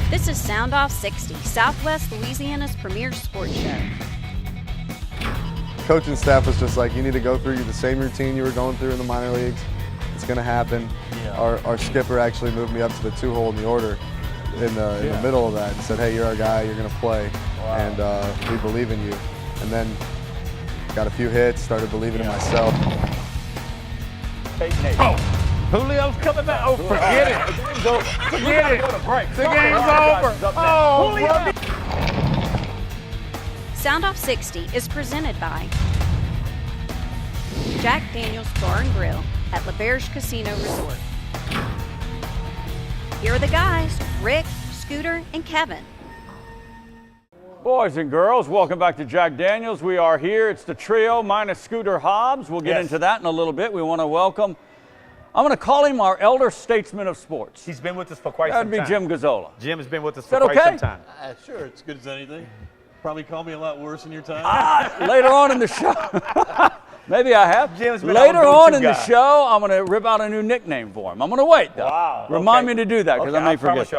This is soundoff60, Southwest Louisiana's premier sports show. Coaching staff was just like, you need to go through the same routine you were going through in the minor leagues. It's going to happen. Yeah. Our skipper actually moved me up to the 2-hole in the order in the middle of that and said, hey, you're our guy, you're going to play, and we believe in you. And then got a few hits, started believing in myself. Hey, Nate. Oh, Julio's coming back. Oh, forget it. The game's over. Forget it. The game's over. Oh, Julio. Soundoff60 is presented by Jack Daniel's Bar and Grill at LaBerge Casino Resort. Here are the guys, Rick, Scooter, and Kevin. Boys and girls, welcome back to Jack Daniels. We are here. It's the trio minus Scooter Hobbs. We'll get into that in a little bit. We want to welcome, I'm going to call him our elder statesman of sports. He's been with us for quite some time. That'd be Jim Gazzola. Jim has been with us for quite some time. Sure, it's good as anything. Probably call me a lot worse in your time. Later on in the show. Maybe I have. Jim's been Later on in the show, I'm going to rip out a new nickname for him. I'm going to wait, though. Wow. Remind me to do that, because I may forget.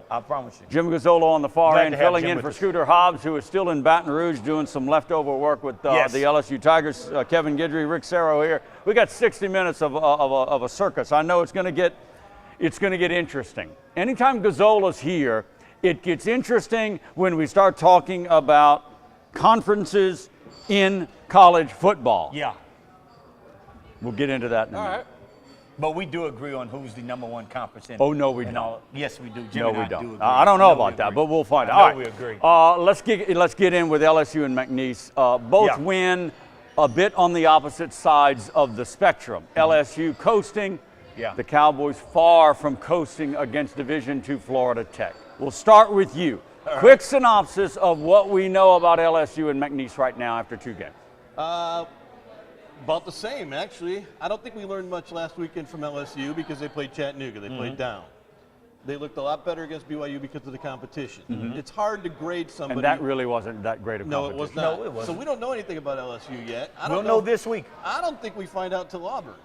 I promise you. Jim Gazzola on the far Glad end, to have filling Jim in with for us. Scooter Hobbs, who is still in Baton Rouge doing some leftover work with the LSU Tigers. Kevin Guidry, Rick Serro here. We got 60 minutes of a circus. I know it's going to get interesting. Anytime Gazzola's here, it gets interesting when we start talking about conferences in college football. Yeah. We'll get into that in a minute. But we do agree on who's the number one conference in. Oh, no, we don't. Yes, we do. Jim No, and we I don't. do agree. I don't know about that, but we'll find out. I know All right. we agree. Let's get in with LSU and McNeese. Both win a bit on the opposite sides of the spectrum. LSU coasting. Yeah. The Cowboys far from coasting against Division II Florida Tech. We'll start with you. Quick synopsis of what we know about LSU and McNeese right now after 2 games. About the same, actually. I don't think we learned much last weekend from LSU because they played Chattanooga. They played down. They looked a lot better against BYU because of the competition. It's hard to grade somebody. And that really wasn't that great of competition. No, it was not. No, it wasn't. So we don't know anything about LSU yet. We'll know this week. I don't think we find out till Auburn.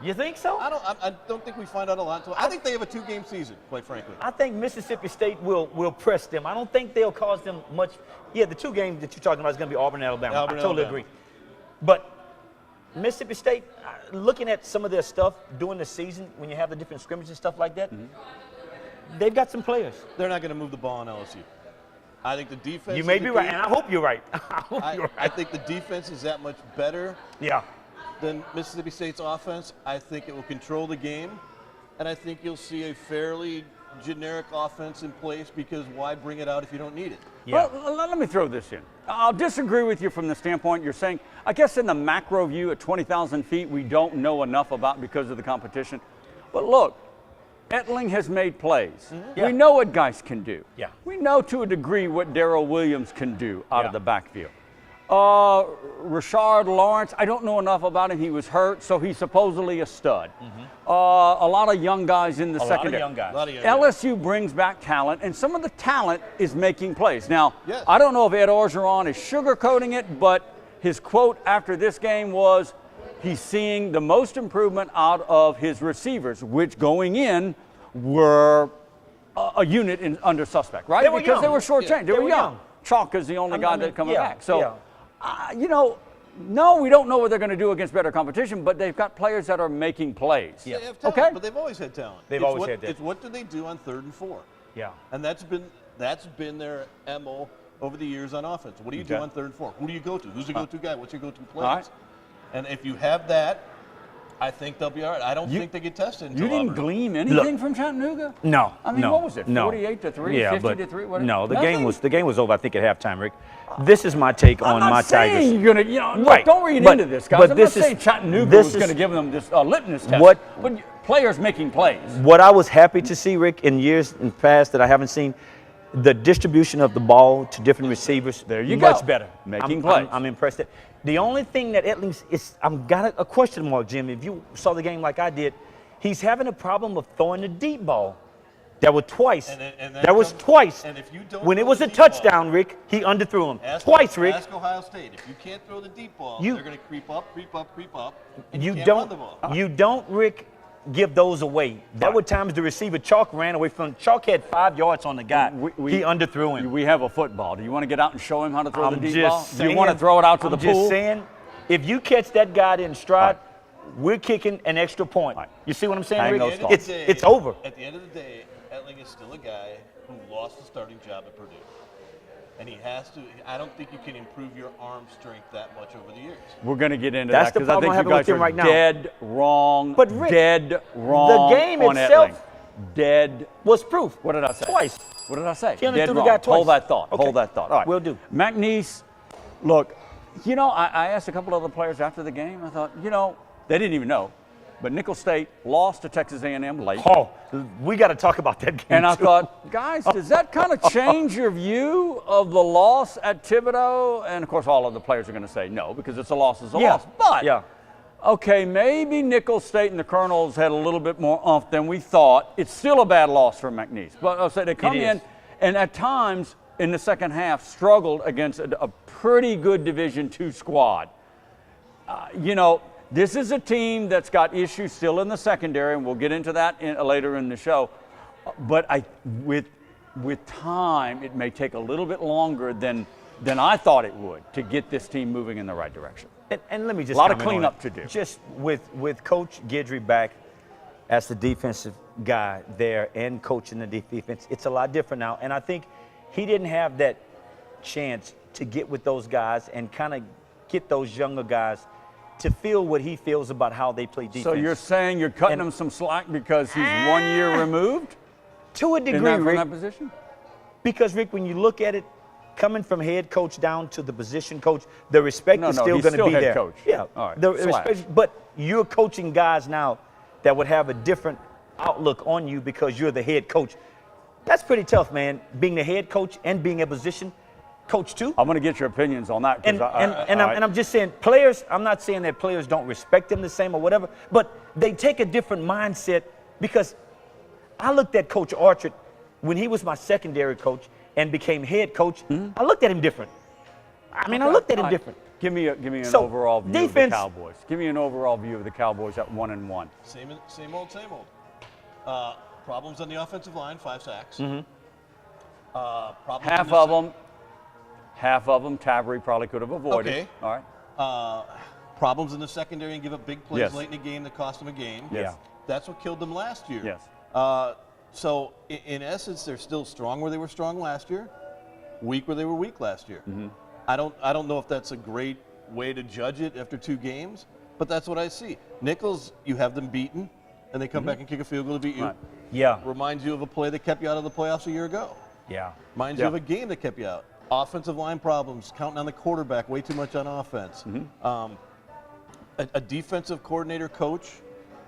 You think so? I don't think we find out a lot until. I think they have a 2-game season, quite frankly. I think Mississippi State will press them. I don't think they'll cause them much. Yeah, the 2 games that you're talking about is going to be Auburn and Alabama. I totally agree. But Mississippi State, looking at some of their stuff during the season, when you have the different scrimmages and stuff like that, they've got some players. They're not going to move the ball on LSU. I think the defense. You may be right, and I hope you're right. I think the defense is that much better. Yeah. Than Mississippi State's offense. I think it will control the game, and I think you'll see a fairly generic offense in place because why bring it out if you don't need it? Yeah. Well, let me throw this in. I'll disagree with you from the standpoint you're saying, I guess in the macro view at 20,000 feet, we don't know enough about because of the competition. But look, Etling has made plays. We know what guys can do. Yeah. We know to a degree what Darrell Williams can do out of the backfield. Rashard Lawrence, I don't know enough about him. He was hurt, so he's supposedly a stud. A lot of young guys in the secondary. A lot of young guys. LSU brings back talent, and some of the talent is making plays. Now, I don't know if Ed Orgeron is sugarcoating it, but his quote after this game was he's seeing the most improvement out of his receivers, which going in were a unit under suspect, right? Because they were shortchanged. They were young. Chalk is the only guy that's coming back. So, no, we don't know what they're going to do against better competition, but they've got players that are making plays. Yeah. They have talent, but they've always had talent. They've always had that. It's what do they do on 3rd and 4? Yeah. And that's been their MO over the years on offense. What do you do on 3rd and 4? Who do you go to? Who's your go-to guy? What's your go-to plays? All right. And if you have that, I think they'll be all right. I don't think they get tested until You didn't Auburn. glean anything from Chattanooga? No. I mean, what was it? 48-3, Yeah, 50-3? What? No, the Nothing? game was over, I think, at halftime, Rick. This is my take on my Tigers. I'm not saying you're going to, Right. don't read into this, guys. But I'm this not saying Chattanooga this was going to give them this litmus test. What- But players making plays. What I was happy to see, Rick, in years in past that I haven't seen, the distribution of the ball to different receivers. There you much go. better. Making plays. I'm impressed. The only thing that Etling's is, I've got a question mark, Jim. If you saw the game like I did, he's having a problem of throwing the deep ball. There were twice. Twice. And if you don't when it throw was the a deep touchdown, Rick, he underthrew him. Twice, Rick. Ask Ohio State. If you can't throw the deep ball, they're going to creep up. And You can't run the ball. don't, Rick, give those away. There were times the receiver, Chalk, ran away from Chalk had 5 yards on the guy. He underthrew him. We have a football. Do you want to get out and show him how to throw the deep ball? Saying, Do you want to throw it out to the pool? I'm just saying, if you catch that guy in stride, we're kicking an extra point. You see what I'm saying, Rick? It's over. At the end of the day, Etling is still a guy who lost the starting job at Purdue. And he has to. I don't think you can improve your arm strength that much over the years. We're going to get into That's that because I think you guys are dead wrong. But Rick, dead wrong. The game on itself Etling. Dead was proof. What did I say? Twice. What did I say? He only Dead threw the wrong. guy twice. Hold that thought. Okay. Hold that thought. All right. Will do. McNeese, look, you know, I asked a couple other players after the game. I thought, you know, they didn't even know. But Nicholls State lost to Texas A&M late. Oh, we got to talk about that game. And I thought, guys, does that kind of change your view of the loss at Thibodeau? And, of course, all of the players are going to say no because it's a loss is a loss. But, okay, maybe Nicholls State and the Colonels had a little bit more oomph than we thought. It's still a bad loss for McNeese. But I'll say they come in and at times in the second half struggled against a pretty good Division II squad. You know, this is a team that's got issues still in the secondary, and we'll get into that later in the show. But with time, it may take a little bit longer than I thought it would to get this team moving in the right direction. And let me just a lot of cleanup to do. Just with Coach Guidry back as the defensive guy there and coaching the defense, it's a lot different now. And I think he didn't have that chance to get with those guys and kind of get those younger guys to feel what he feels about how they play defense. So you're saying you're cutting him some slack because he's 1 year removed? To a degree, Rick. From that position? Because, Rick, when you look at it, coming from head coach down to the position coach, the respect is still going to be there. Coach. Yeah. All right. The respect, but you're coaching guys now that would have a different outlook on you because you're the head coach. That's pretty tough, man, being the head coach and being a position coach too. I'm going to get your opinions on that. I'm just saying, players, I'm not saying that players don't respect him the same or whatever, but they take a different mindset because I looked at Coach Archer when he was my secondary coach and became head coach. I looked at him different. I mean, I looked at him different. Give me an overall view of the Cowboys. Give me an overall view of the Cowboys at 1-1. Same old. Problems on the offensive line, 5 sacks. Half of them, Tavery probably could have avoided. Okay. All right. Problems in the secondary and give up big plays late in the game that cost them a game. Yes. That's what killed them last year. Yes. So in essence, they're still strong where they were strong last year, weak where they were weak last year. I don't know if that's a great way to judge it after 2 games, but that's what I see. Nicholls, you have them beaten, and they come back and kick a field goal to beat you. Right. Yeah. Reminds you of a play that kept you out of the playoffs a year ago. Yeah. Reminds you of a game that kept you out. Offensive line problems, counting on the quarterback, way too much on offense. A defensive coordinator coach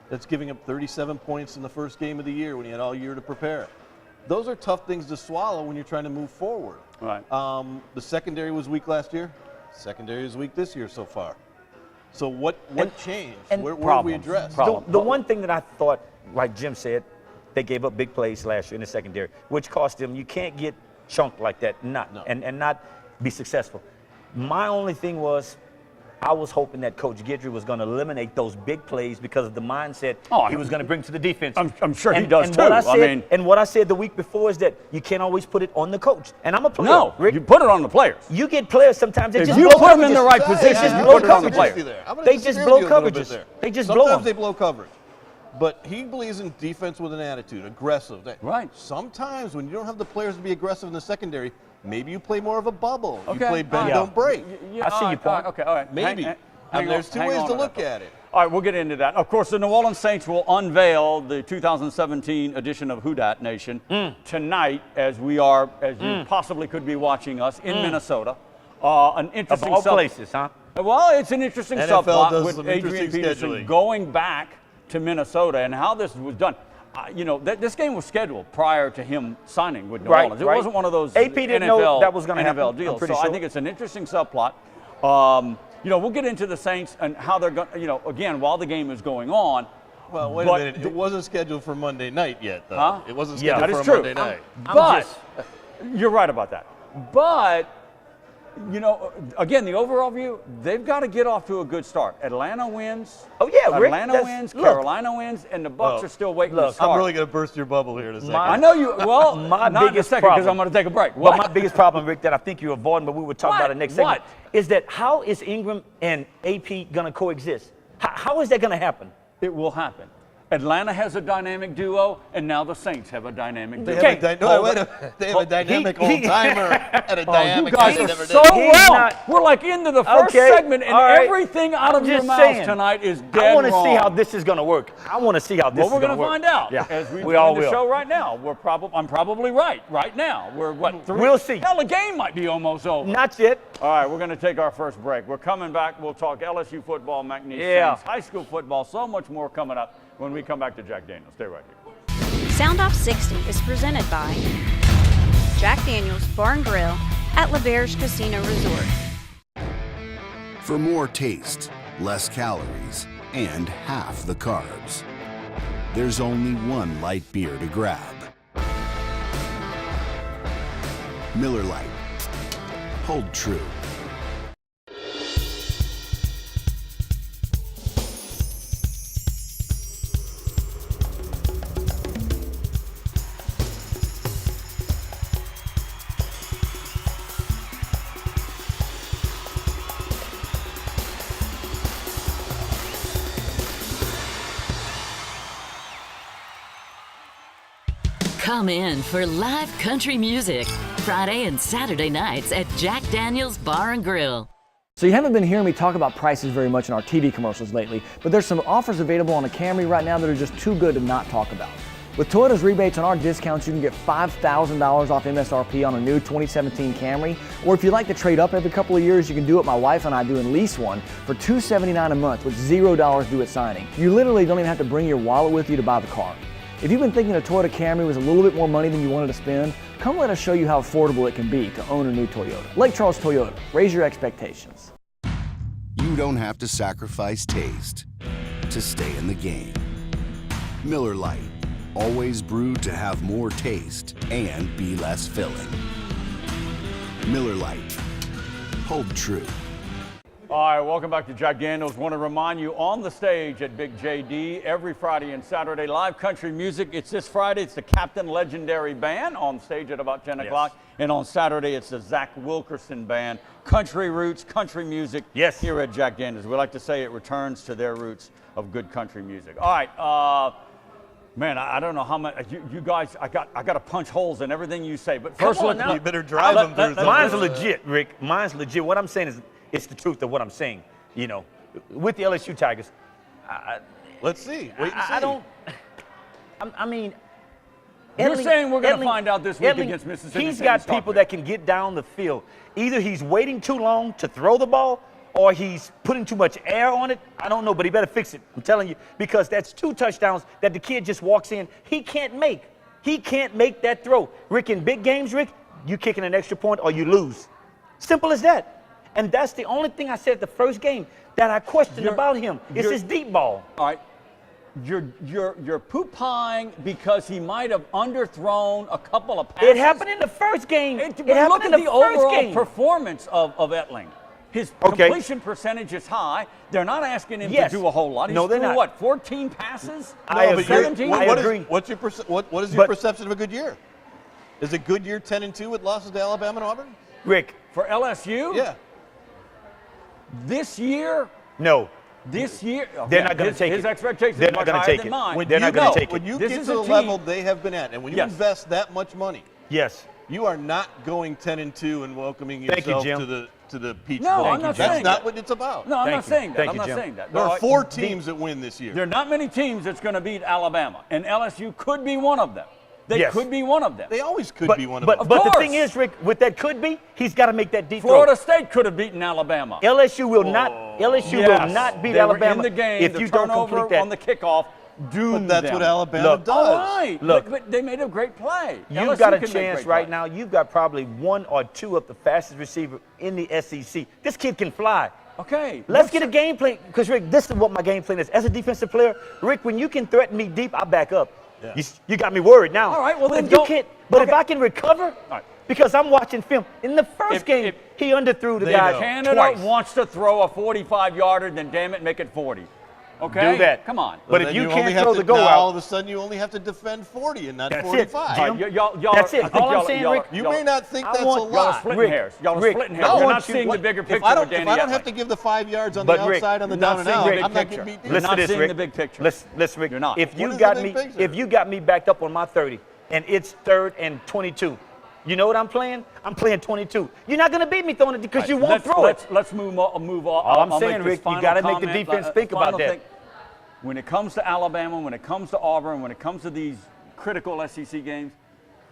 that's giving up 37 points in the first game of the year when he had all year to prepare. Those are tough things to swallow when you're trying to move forward. Right. The secondary was weak last year. Secondary is weak this year so far. So what changed? Where have we addressed? The one thing that I thought, like Jim said, they gave up big plays last year in the secondary, which cost them. You can't get chunked like that and not be successful. My only thing was, I was hoping that Coach Guidry was going to eliminate those big plays because of the mindset he was going to bring to the defense. I'm sure he does too. What I said the week before is that you can't always put it on the coach. And I'm a player. No, Rick, you put it on the players. You get players sometimes that if you put them in the right position, you put it on the players. They just blow coverages. They just blow them. Sometimes they blow coverage. But he believes in defense with an attitude, aggressive. Right. Sometimes when you don't have the players to be aggressive in the secondary, maybe you play more of a bubble. Okay. You play bend, don't break. I see your point. Okay, all right. Maybe. And there's 2 ways to look at it. All right, we'll get into that. Of course, the New Orleans Saints will unveil the 2017 edition of Who Dat Nation tonight, as you possibly could be watching us in Minnesota. An interesting of all places, huh? Well, it's an interesting NFL subplot with Adrian Peterson scheduling. going back to Minnesota and how this was done. This game was scheduled prior to him signing with New Orleans. It wasn't one of those AP didn't know that was going to happen. NFL deals. So I think it's an interesting subplot. We'll get into the Saints and how they're going. Again, while the game is going on. Well, wait a minute. It wasn't scheduled for Monday night yet, though. Huh? It wasn't scheduled that is for true. Monday night. But you're right about that. But you know, again, the overall view, they've got to get off to a good start. Atlanta wins. Oh, yeah, Rick, Atlanta wins, Carolina wins, and the Bucks are still waiting to start. I'm really going to burst your bubble here in a second. I know you, well, my not biggest in a second because problem- I'm going to take a break. But my biggest problem, Rick, that I think you're avoiding, but we will talk about it next segment, What? is that how is Ingram and AP going to coexist? How is that going to happen? It will happen. Atlanta has a dynamic duo, and now the Saints have a dynamic duo. They have a dynamic old-timer and a dynamic You guys guy are never so did. wrong. We're like into the first segment, and all right. everything out of I'm your just mouth saying. tonight is dead I want to wrong. see how this is going to work. I want to see how this Well, is we're going to going work. to find out. Yeah, As we all end the will. show right now. I'm probably right now. We're what, 3? We'll see. Hell, the game might be almost over. Not yet. All right, we're going to take our first break. We're coming back. We'll talk LSU football, McNeese Yeah. Saints, high school football, so much more coming up when we come back to Jack Daniels. Stay right here. Soundoff60 is presented by Jack Daniels Bar and Grill at LaBerge Casino Resort. For more taste, less calories, and half the carbs, there's only one light beer to grab. Miller Lite. Hold true. Come in for live country music, Friday and Saturday nights at Jack Daniels Bar and Grill. So you haven't been hearing me talk about prices very much in our TV commercials lately, but there's some offers available on a Camry right now that are just too good to not talk about. With Toyota's rebates on our discounts, you can get $5,000 off MSRP on a new 2017 Camry, or if you like to trade up every couple of years, you can do what my wife and I do and lease one for $279 a month with $0 due at signing. You literally don't even have to bring your wallet with you to buy the car. If you've been thinking a Toyota Camry was a little bit more money than you wanted to spend, come let us show you how affordable it can be to own a new Toyota. Lake Charles Toyota, raise your expectations. You don't have to sacrifice taste to stay in the game. Miller Lite, always brewed to have more taste and be less filling. Miller Lite, hold true. All right, welcome back to Jack Daniels. Want to remind you, on the stage at Big JD every Friday and Saturday, live country music. It's this Friday, it's the Captain Legendary Band on stage at about 10 o'clock. And on Saturday, it's the Zach Wilkerson Band. Country roots, country music here at Jack Daniels. We like to say it returns to their roots of good country music. All right, man, I don't know how much you guys. I got to punch holes in everything you say. But first, You better drive them through something. Mine's legit, Rick. Mine's legit. What I'm saying is, it's the truth of what I'm saying. You know, with the LSU Tigers. Let's see. Wait and see. I don't. I mean. You're saying we're going to find out this week against Mississippi State. He's got people that can get down the field. Either he's waiting too long to throw the ball, or he's putting too much air on it. I don't know, but he better fix it. I'm telling you, because that's 2 touchdowns that the kid just walks in. He can't make. He can't make that throw. Rick, in big games, Rick, you kicking an extra point or you lose. Simple as that. And that's the only thing I said at the first game that I questioned about him. It's his deep ball. All right. You're poop-pieing because he might have underthrown a couple of passes. It happened in the first game. It Look happened at in the the overall first game. performance of Etling. His completion percentage is high. They're not asking him to do a whole lot. He's no, they're threw, not. what, 14 passes? I agree. 17? I agree. What is your perception of a good year? Is a good year 10-2 with losses to Alabama and Auburn? Rick. For LSU? Yeah. This year? No. This year? They're not going to take it. His expectations They're are not much going to higher take than it. mine. They're not going to take it. When you This get is to a the team- level they have been at, and when you Yes. invest that much money, Yes. you are not going 10-2 and welcoming Thank you, yourself Jim. to the Peach No, Bowl. I'm not That's saying not that. what it's about. No, I'm Thank not you. saying that. Thank I'm you, not Jim. saying that. There No, are 4 teams that win this year. There are not many teams that's going to beat Alabama, and LSU could be one of them. They Yes. could be one of them. They always could But, be one of but, them. but the course. thing is, Rick, with that could be, he's got to make that deep Florida throw. State could have beaten Alabama. LSU will not. LSU will not beat they Alabama were in the game. if the you don't turnover complete that. on the kickoff doomed But that's them. what Alabama Look, does. All right. Look. but they made a great play. You've LSU got a can make chance great right plays. now. You've got probably 1 or 2 of the fastest receiver in the SEC. This kid can fly. Okay. Let's get a game plan, because, Rick, this is what my game plan is. As a defensive player, Rick, when you can threaten me deep, I back up. Yeah. You got me worried now. All right, well, But then if you don't- can't, But if I can recover, because I'm watching film. In the first game, he underthrew the guy Canada twice. wants to throw a 45-yarder, then damn it, make it 40. Okay? Do that. Come on. But if you can't throw the goal now out, all of a sudden you only have to defend 40 and not That's 45. it, Jim. Y'all, That's it. All I'm saying, Rick, You may not think that's a Y'all are lot. splitting hairs. Y'all are Rick, splitting I hairs. You're want not you- seeing the bigger picture If I don't, with Danny have to give the 5 yards on But the Rick, outside on the not down and seeing out, the big I'm not picture. getting beat deep. You're listen not to this, seeing Rick. the big picture. Listen, Rick. You're not. If What you is got the me, big picture? if you got me backed up on my 30, and it's 3rd and 22, you know what I'm playing? I'm playing 22. You're not gonna beat me throwing it because you won't throw it. Let's move on. All I'm I'll saying, make this Rick, you final gotta make the comment. defense think Final about that. thing. When it comes to Alabama, when it comes to Auburn, when it comes to these critical SEC games,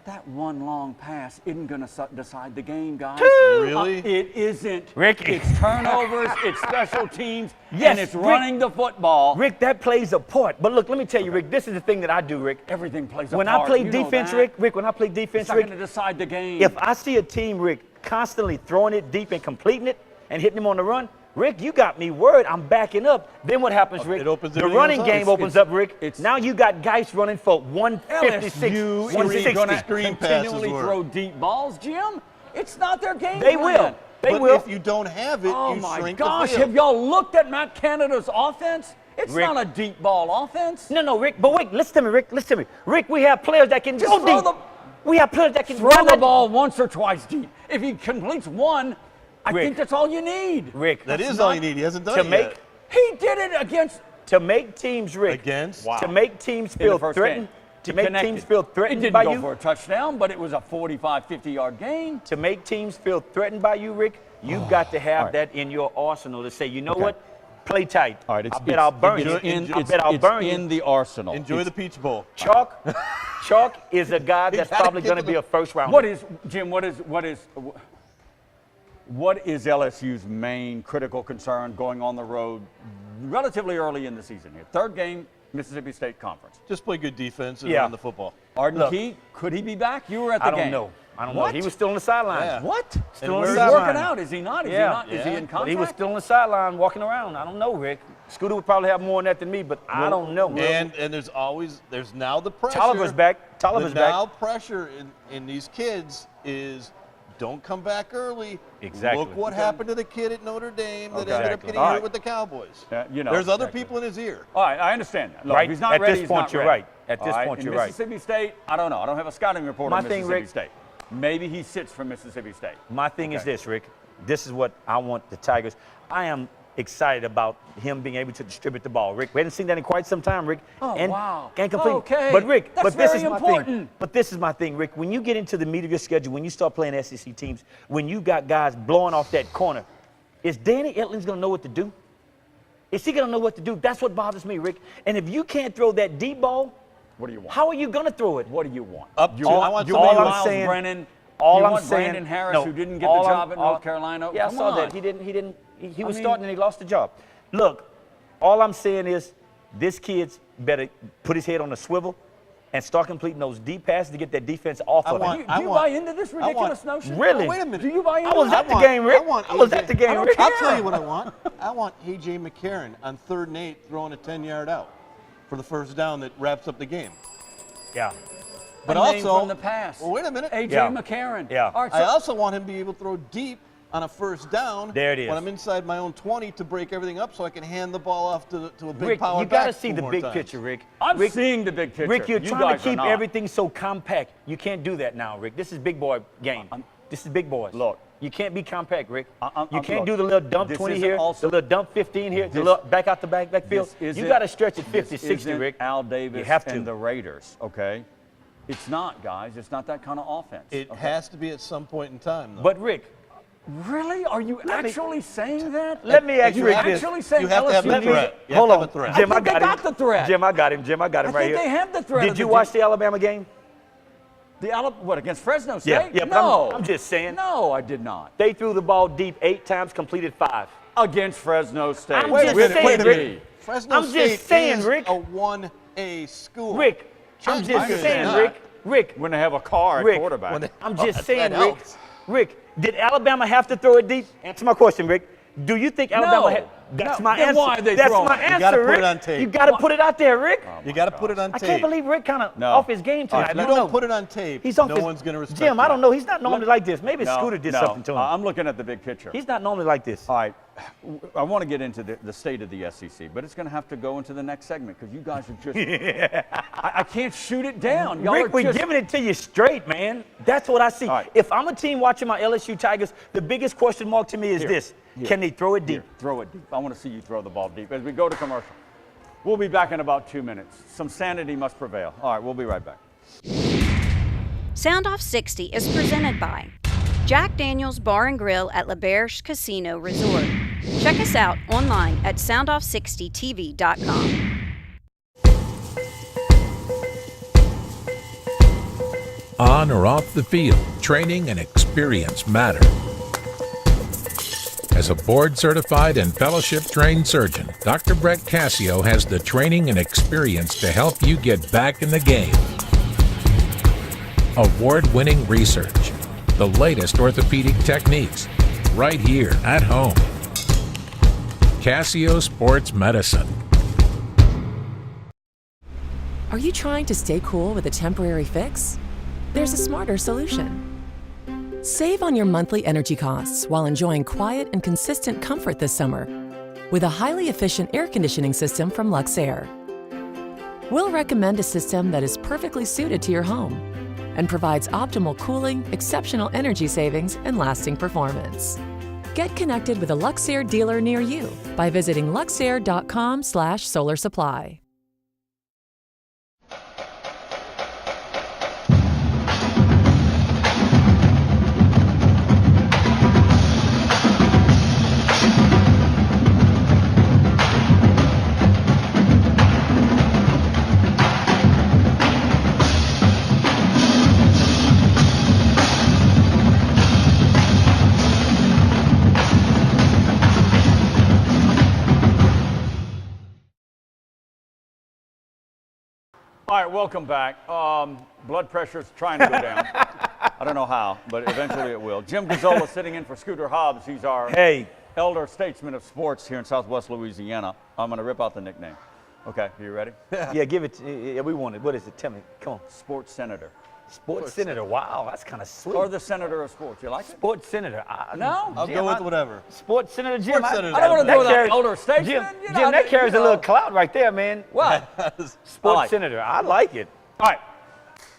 that one long pass isn't going to decide the game, guys. Really? It isn't. Ricky. It's turnovers, it's special teams, Yes, and it's Rick. running the football. Rick, that plays a part. But look, let me tell you, Rick, this is the thing that I do, Rick. Everything plays a When part. I play You know defense, that. Rick, when I play defense, It's not Rick, going to decide the game. if I see a team, Rick, constantly throwing it deep and completing it and hitting them on the run, Rick, you got me worried. I'm backing up. Then what happens, Rick? It opens the everything running else up. game opens up, Rick. it's- Now you got guys running for 156, LSU is 160. going to Screen continually passes were. throw deep balls, Jim. It's not their game They plan. will. They But will. if you don't have it, Oh you my shrink gosh, the have field. y'all looked at Matt Canada's offense? It's Rick. not a deep ball offense. No, Rick. But wait, listen to me, Rick. Listen to me. Rick, we have players that can Just go throw deep. the- We have players that can Throw run the that- ball once or twice deep. If he completes one, I Rick. think that's all you need. Rick, That that's is not- all you need. He hasn't done to it make yet. He did it against to make teams, Rick. Against? To make teams in the feel first threatened. game. To He make connected. teams feel It threatened didn't by go you. for a touchdown, but it was a 45, 50-yard gain. To make teams feel threatened by you, Rick, you've got to have that in your arsenal to say, you know what? Play tight. All right, I bet I'll burn you. I bet I'll burn you. the arsenal. Enjoy the Peach Bowl. Chalk is a guy that's gotta probably get going to to be the- a first rounder. What is, Jim, what is LSU's main critical concern going on the road relatively early in the season here? 3rd game, Mississippi State Conference. Just play good defense and Yeah. run the football. Arden Look. Key, could he be back? You were at the I game. don't know. I don't know. What? He was still on the sideline. Yeah. What? Still on where's the He's he sideline. working out, is he not? Is he Yeah. not? Is he Yeah. in But contact? he was still on the sideline walking around. I don't know, Rick. Scooter would probably have more on that than me, but I don't know. And there's now the pressure. Tolliver's back. Tolliver's the back. now pressure in these kids is don't come back early. Exactly. Look what happened to the kid at Notre Dame that ended up Exactly. getting All hurt right. with the Cowboys. You know, There's other exactly. people in his ear. All right, I understand that. Look, Right. if he's not At ready, this he's point, not you're ready. right. At this All right, point, in you're right. Mississippi State, I don't know. I don't have a scouting report My on thing, Mississippi Rick- State. Maybe he sits for Mississippi State. My thing is Okay. this, Rick. This is what I want the Tigers. I am excited about him being able to distribute the ball, Rick. We haven't seen that in quite some time, Rick. Oh, and wow. Can't complete. Okay. But Rick, That's but this very is my important. thing. But this is my thing, Rick. When you get into the meat of your schedule, when you start playing SEC teams, when you got guys blowing off that corner, is Danny Etlin's going to know what to do? Is he going to know what to do? That's what bothers me, Rick. And if you can't throw that deep ball, What do you want? how are you going to throw it? What do you want? Up you to- want, I want you somebody- want all I'm Miles saying- Brennan? All you I'm want saying, Brandon Harris, no, who didn't get all the I'm- job at all- North Carolina? Yeah, Come I saw on. that. He didn't. He was mean- starting and he lost the job. Look, all I'm saying is this kid's better put his head on a swivel and start completing those deep passes to get that defense off of want- him. Do you buy into this ridiculous notion? Really? Oh, wait a minute. Do you buy into I was that? at the game, Rick. I want I was AJ. at the game, I don't Rick. care. I'll tell you what I want. I want A.J. McCarron on 3rd and 8 throwing a 10-yard out for the first down that wraps up the game. Yeah. But A name also, from the past. well, wait a minute. A.J. Yeah. McCarron. Yeah. All right, I so also want him to be able to throw deep on a first down. There it is. When I'm inside my own 20 to break everything up so I can hand the ball off to a big Rick, power you back got to see 2 the more big times. picture, Rick. I'm Rick, seeing the big picture. Rick, you're You trying guys to are keep not. everything so compact. You can't do that now, Rick. This is big boy game. This is big boys. Look. You can't be compact, Rick. You can't look, do the little dump this 20 isn't here, also- the little dump 15 here, the this- little back out the backfield. This You isn't- got to stretch it 50, this 60, isn't Rick. Al Davis You have to. and the Raiders, okay? It's not, guys. It's not that kind of offense. It okay? has to be at some point in time, though. But Rick, Really? Are you actually saying that? let me ask you you Rick this. actually saying you have to have LSU a threat. You have Hold to have on, a threat. Jim, I think they got got him. the threat. Jim, I got him. Jim, I got him I right think here. they have the threat Did of you the watch deep- the Alabama game? What, against Fresno State? Yeah, but no. I'm just saying. No, I did not. They threw the ball deep 8 times, completed 5. Against Fresno State. I'm Wait a just minute, saying, wait a Rick. minute. Fresno I'm just State saying, is Rick. a 1A school. Rick, I'm Check just this saying, out. Rick. Rick, When they have a car at Rick, quarterback. I'm just that saying, Rick. helps. Rick, did Alabama have to throw it deep? Answer my question, Rick. Do you think Alabama No. had? That's No, my then answer. why are they That's throwing my it? answer, You gotta put Rick. it on tape. You got to put it out there, Rick. You got to put it on I tape. can't believe Rick kind of No. off his game All tonight. right, If you I don't don't know. put it on tape, He's off no his, one's going to respect Jim, you. I don't know. He's not normally like this. Maybe No, Scooter did no. something to him. I'm looking at the big picture. He's not normally like this. All right, I want to get into the state of the SEC, but it's going to have to go into the next segment because you guys are just, I can't shoot it down. Y'all Rick, are we're just, giving it to you straight, man. That's what I see. All right. If I'm a team watching my LSU Tigers, the biggest question mark to me is this. Can they throw it deep? Here, throw it deep. I want to see you throw the ball deep. As we go to commercial, we'll be back in about 2 minutes. Some sanity must prevail. All right, we'll be right back. Soundoff60 is presented by Jack Daniels Bar and Grill at L'Auberge Casino Resort. Check us out online at soundoff60tv.com. On or off the field, training and experience matter. As a board-certified and fellowship-trained surgeon, Dr. Brett Cassio has the training and experience to help you get back in the game. Award-winning research, the latest orthopedic techniques, right here at home. Cassio Sports Medicine. Are you trying to stay cool with a temporary fix? There's a smarter solution. Save on your monthly energy costs while enjoying quiet and consistent comfort this summer with a highly efficient air conditioning system from Luxair. We'll recommend a system that is perfectly suited to your home and provides optimal cooling, exceptional energy savings, and lasting performance. Get connected with a Luxair dealer near you by visiting luxair.com/solar supply. All right, welcome back. Blood pressure's trying to go down. I don't know how, but eventually it will. Jim Gazzola sitting in for Scooter Hobbs. He's our elder statesman of sports here in Southwest Louisiana. I'm going to rip out the nickname. Okay, are you ready? Yeah, give it. Yeah, we want it. What is it? Tell me. Come on. Sports senator. Sports senator. Wow, that's kind of sweet. Or the senator of sports. You like it? Sports senator. No? I'll go with whatever. Sports senator Jim. Sports senator. I don't want to go with that elder statesman. Jim, you know, Jim, that carries a little clout right there, man. What? Sports like it. senator. I like it. All right.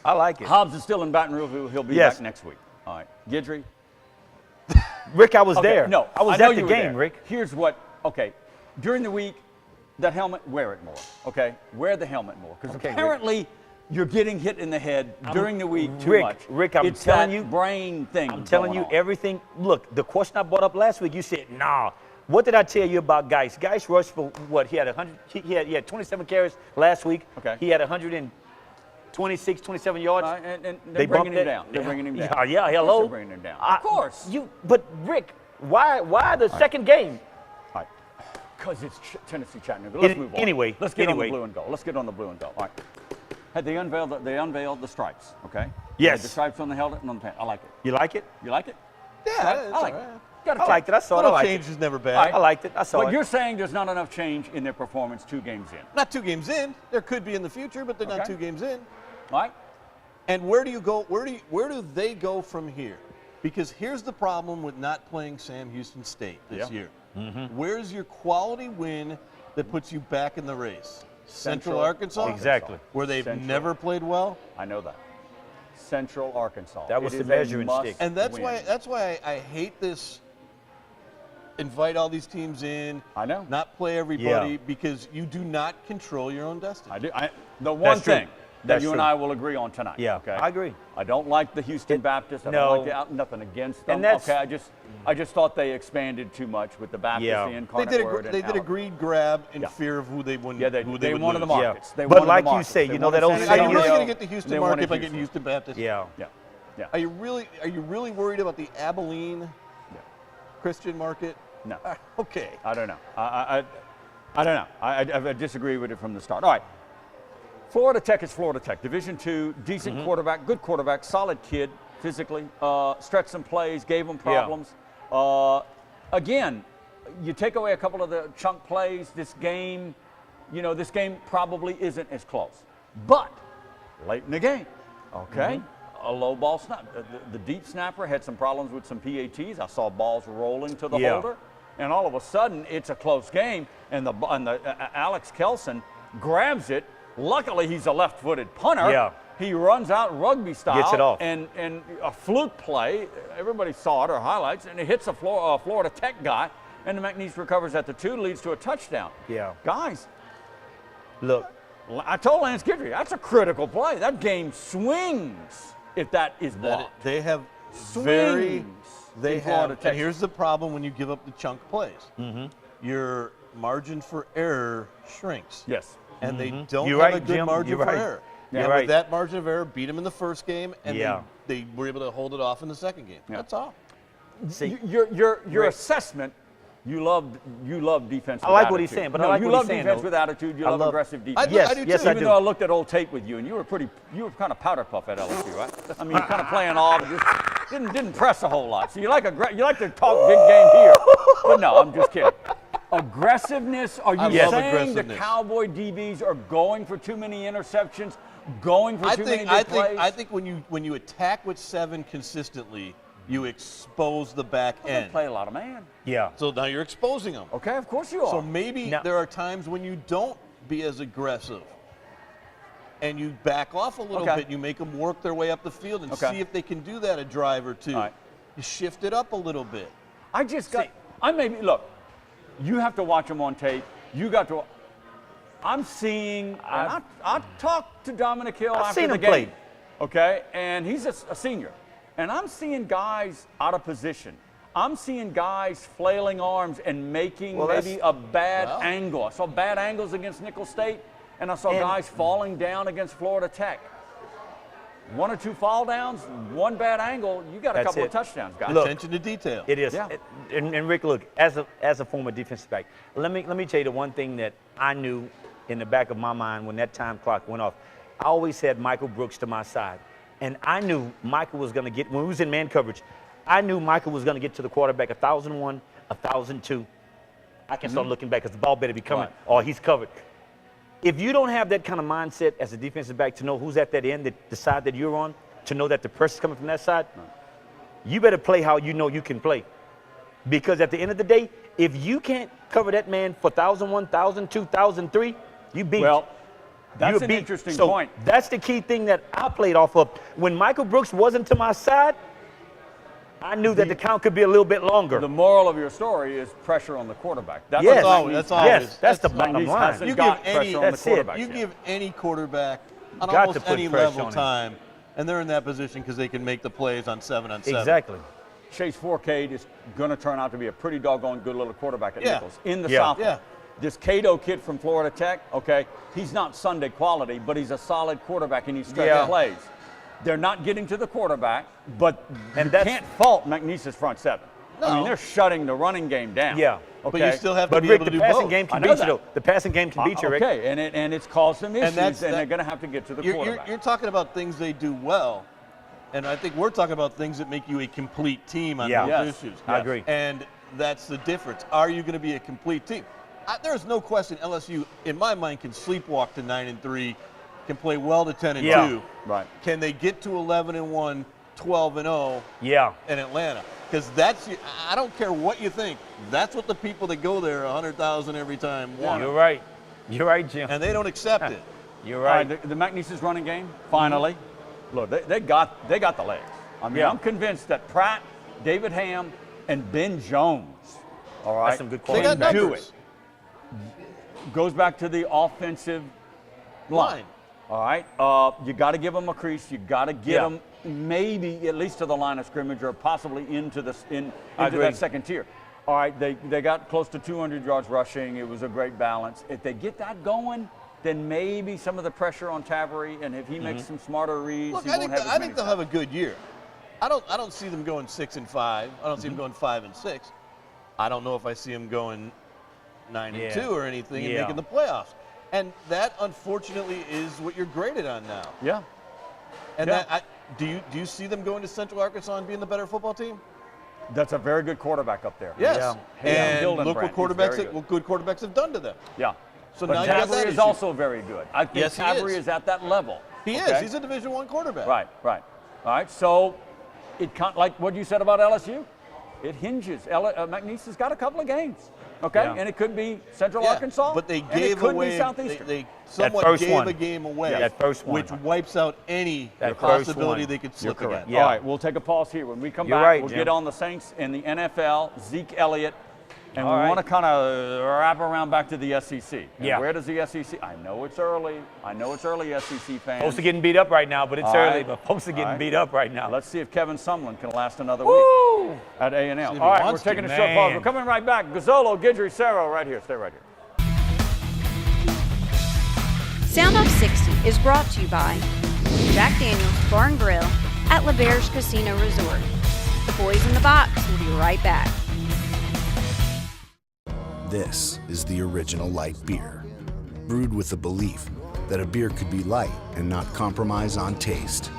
I like it. Hobbs is still in Baton Rouge. He'll be back next week. All right. Gidry? Rick, I was Okay, there. No, I was know at the you were game, there. Rick. Here's what, okay, during the week, that helmet, wear it more, okay? Wear the helmet more, because Okay, apparently you're getting hit in the head during the week too Rick, much. Rick, I'm it's telling that you, brain thing. I'm telling you going on. everything. Look, the question I brought up last week, you said, nah. What did I tell you about Geis? Geis rushed for what? He had 100. He had 27 carries last week. Okay. He had 126, 27 yards. And they're bringing him that- down. They're bringing him down. Yeah, hello. They're bringing him down. Of course. But Rick, why the second game? All right. Because it's Tennessee Chattanooga. Let's move on. Anyway, let's get on the anyway. blue and gold. Let's get on the blue and gold. All right. Had they unveiled the stripes, okay? Yes. They had the stripes on the helmet and on the pants. I like it. You like it? You like it? Yeah, I like it. Got I liked it. I saw it. I Little liked change it. is never bad. All right. I liked it. I saw But it. you're saying there's not enough change in their performance 2 games in. Not 2 games in. There could be in the future, but they're not Okay. 2 games in. All right? And where do you go? Where do they go from here? Because here's the problem with not playing Sam Houston State this year. Where's your quality win that puts you back in the race? Central Arkansas? Exactly. Where they've Central. never played well? I know that. Central Arkansas. That was It the is a measuring must stick. And that's win. why I hate this invite all these teams in, I know. not play everybody, Yeah. because you do not control your own destiny. I do. The one true. thing that That's you and true. I will agree on tonight. Yeah, okay? I agree. I don't like the Houston Baptist. I no. don't like nothing against them. And that's- okay, I just thought they expanded too much with the Baptist, Yeah. the They incarnate did word, and they did a Alabama. greed grab in Yeah. fear of who they wouldn't. Yeah, they who they would wanted the lose. markets. They But wanted like the you markets. say, They you know that wanted old San Are you really Antonio. going to get the Houston They market wanted by getting Houston. Houston Baptist? Yeah. Yeah. Are you really worried about the Abilene Christian market? No. Okay. I don't know. I don't know. I disagree with it from the start. All right. Florida Tech is Florida Tech. Division II, decent quarterback, good quarterback, solid kid physically, stretched some plays, gave them problems. Again, you take away a couple of the chunk plays, this game probably isn't as close. But late in the game, okay, a low ball snap. The deep snapper had some problems with some PATs. I saw balls rolling to the holder, and all of a sudden it's a close game, and Alex Kelson grabs it. Luckily, he's a left-footed punter. Yeah. He runs out rugby style. Gets it off. And a fluke play, everybody saw it or highlights, and it hits a Florida Tech guy, and the McNeese recovers at the 2, leads to a touchdown. Yeah. Guys, look, I told Lance Guidry, that's a critical play. That game swings if that is blocked. They have Swings. They in Florida have, Tech. and here's the problem when you give up the chunk plays. Your margin for error shrinks. Yes. And they don't You're have right, a good Jim. margin You're for right. error. You're and right. with that margin of error, beat them in the first game, and Yeah. they were able to hold it off in the second game. Yeah. That's all. See, Your Rick. assessment, you love defense. I with like what he's attitude. saying, but no, I like you what love he's saying, defense though. with attitude. You I love love- aggressive I defense. do, Yes, I do yes, too. I Even do. though I looked at old tape with you, and you were kind of powder puff at LSU, right? I mean, you're kind of playing off, and just didn't press a whole lot. So you like to talk big game here, but no, I'm just kidding. Aggressiveness? Are you love saying the aggressiveness. Cowboy DBs are going for too many interceptions, going for too many big I plays? think when you attack with 7 consistently, you expose the back They end. play a lot of man. yeah. So now you're exposing them. Okay, of course you are. So maybe Now- there are times when you don't be as aggressive and you back off a little Okay. bit. You make them work their way up the field and Okay. see if they can do that a drive or two. All right. You shift it up a little bit. Look, you have to watch them on tape. You got to. I'm seeing, and I talked to Dominic Hill I've after seen the him game. play. Okay, and he's a senior. And I'm seeing guys out of position. I'm seeing guys flailing arms and making Well, maybe a bad Well. angle. I saw bad angles against Nicholls State, and I saw And- guys falling down against Florida Tech. 1 or 2 fall downs, 1 bad angle, you got a That's couple it. of touchdowns, guys. Look, Attention to detail. It is. Yeah. And Rick, look, as a former defensive back, let me tell you the one thing that I knew in the back of my mind when that time clock went off. I always had Michael Brooks to my side. And I knew Michael was going to get, when we was in man coverage, I knew Michael was going to get to the quarterback 1,001, 1,002. I can start looking back because the ball better be coming, Right. or he's covered. If you don't have that kind of mindset as a defensive back to know who's at that end, the side that you're on, to know that the pressure's coming from that side, you better play how you know you can play. Because at the end of the day, if you can't cover that man for 1,001, 1,002, 1,003, you beat. Well, that's You're an beat. interesting So point. That's the key thing that I played off of. When Michael Brooks wasn't to my side, I knew that the count could be a little bit longer. The moral of your story is pressure on the quarterback. That's Yes. what always- McNeese that's has. always- Yes, that's the that's bottom McNeese line. hasn't You got give any- pressure on the that's it. quarterback You yet. give any quarterback on Got to almost put any pressure level on him. time, and they're in that position because they can make the plays on 7 on 7. Exactly. Chase Fourcade is going to turn out to be a pretty doggone good little quarterback at Yeah. Nicholls in the Yeah. South. Yeah. This Cato kid from Florida Tech, okay, he's not Sunday quality, but he's a solid quarterback and he stretches Yeah. plays. They're not getting to the quarterback, but And you that's- can't fault McNeese's front 7. I mean, No. they're shutting the running game down. Yeah. Okay. But you still have to But be Rick, able to the do passing both. game I can know beat you, that. though. The passing game can beat you, Rick. Okay, and it's caused some issues, and, that's- they're that- going to have to get to the You're quarterback. talking about things they do well, and I think we're talking about things that make you a complete team on Yeah. those Yes. issues. I agree. And that's the difference. Are you going to be a complete team? There's no question LSU, in my mind, can sleepwalk to 9-3, can play well to 10-2. Yeah. Right. Can they get to 11-1, 12-0 Yeah. in Atlanta? Because that's, I don't care what you think, that's what the people that go there 100,000 every time want. You're right. You're right, Jim. And they don't accept it. You're All right. right, the McNeese's running game, finally. Look, they got the legs. I mean, Yeah. I'm convinced that Pratt, David Ham, and Ben Jones, all right, That's some good They quality. got do numbers. it. Goes back to the offensive line. Line. All right, you got to give them a crease. You got to get Yeah. them maybe at least to the line of scrimmage or possibly into agree. that second tier. All right, they got close to 200 yards rushing. It was a great balance. If they get that going, then maybe some of the pressure on Tavery, and if he makes some smarter reads, Look, he I won't think, have as I many think they'll have a good year. I don't see them going 6-5. I don't see them going 5-6. I don't know if I see them going 9-2 Yeah. or anything and Yeah. making the playoffs. And that, unfortunately, is what you're graded on now. Yeah. And Yeah. that, do you see them going to Central Arkansas and being the better football team? That's a very good quarterback up there. Yes. Yeah. And Hildenbrand, look what he's quarterbacks, very good. what good quarterbacks have done to them. Yeah. So But now you got that Tavri is issue. also very good. I think Yes, he Tavri is. is at that level. He okay? is. He's a Division I quarterback. Right. All right. So, like what you said about LSU, it hinges. McNeese has got a couple of games. Okay, Yeah. and it could be Central Yeah, Arkansas, but they and it gave could away. be Southeastern. They somewhat first gave one. a game away. Yeah, that first one. Which wipes out any That first possibility one. they could slip You're correct. again. Yeah. All right, we'll take a pause here. When we come You're back, right, we'll Jim. get on the Saints in the NFL, Zeke Elliott, and All we right. want to kind of wrap around back to the SEC. And Yeah. where does the SEC? I know it's early, SEC fans. Folks are getting beat up right now, but it's All early. right. But folks are All getting right. beat up right now. Let's see if Kevin Sumlin can last another Woo! week at A&M. he All right, we're wants to. taking a short pause. Man. We're coming right back. Gazzolo, Guidry, Cerro, right here. Stay right here. Sound Off 60 is brought to you by Jack Daniels Bar and Grill at L'Auberge Casino Resort. The boys in the box will be right back. This is the original light beer, brewed with the belief that a beer could be light and not compromise on taste,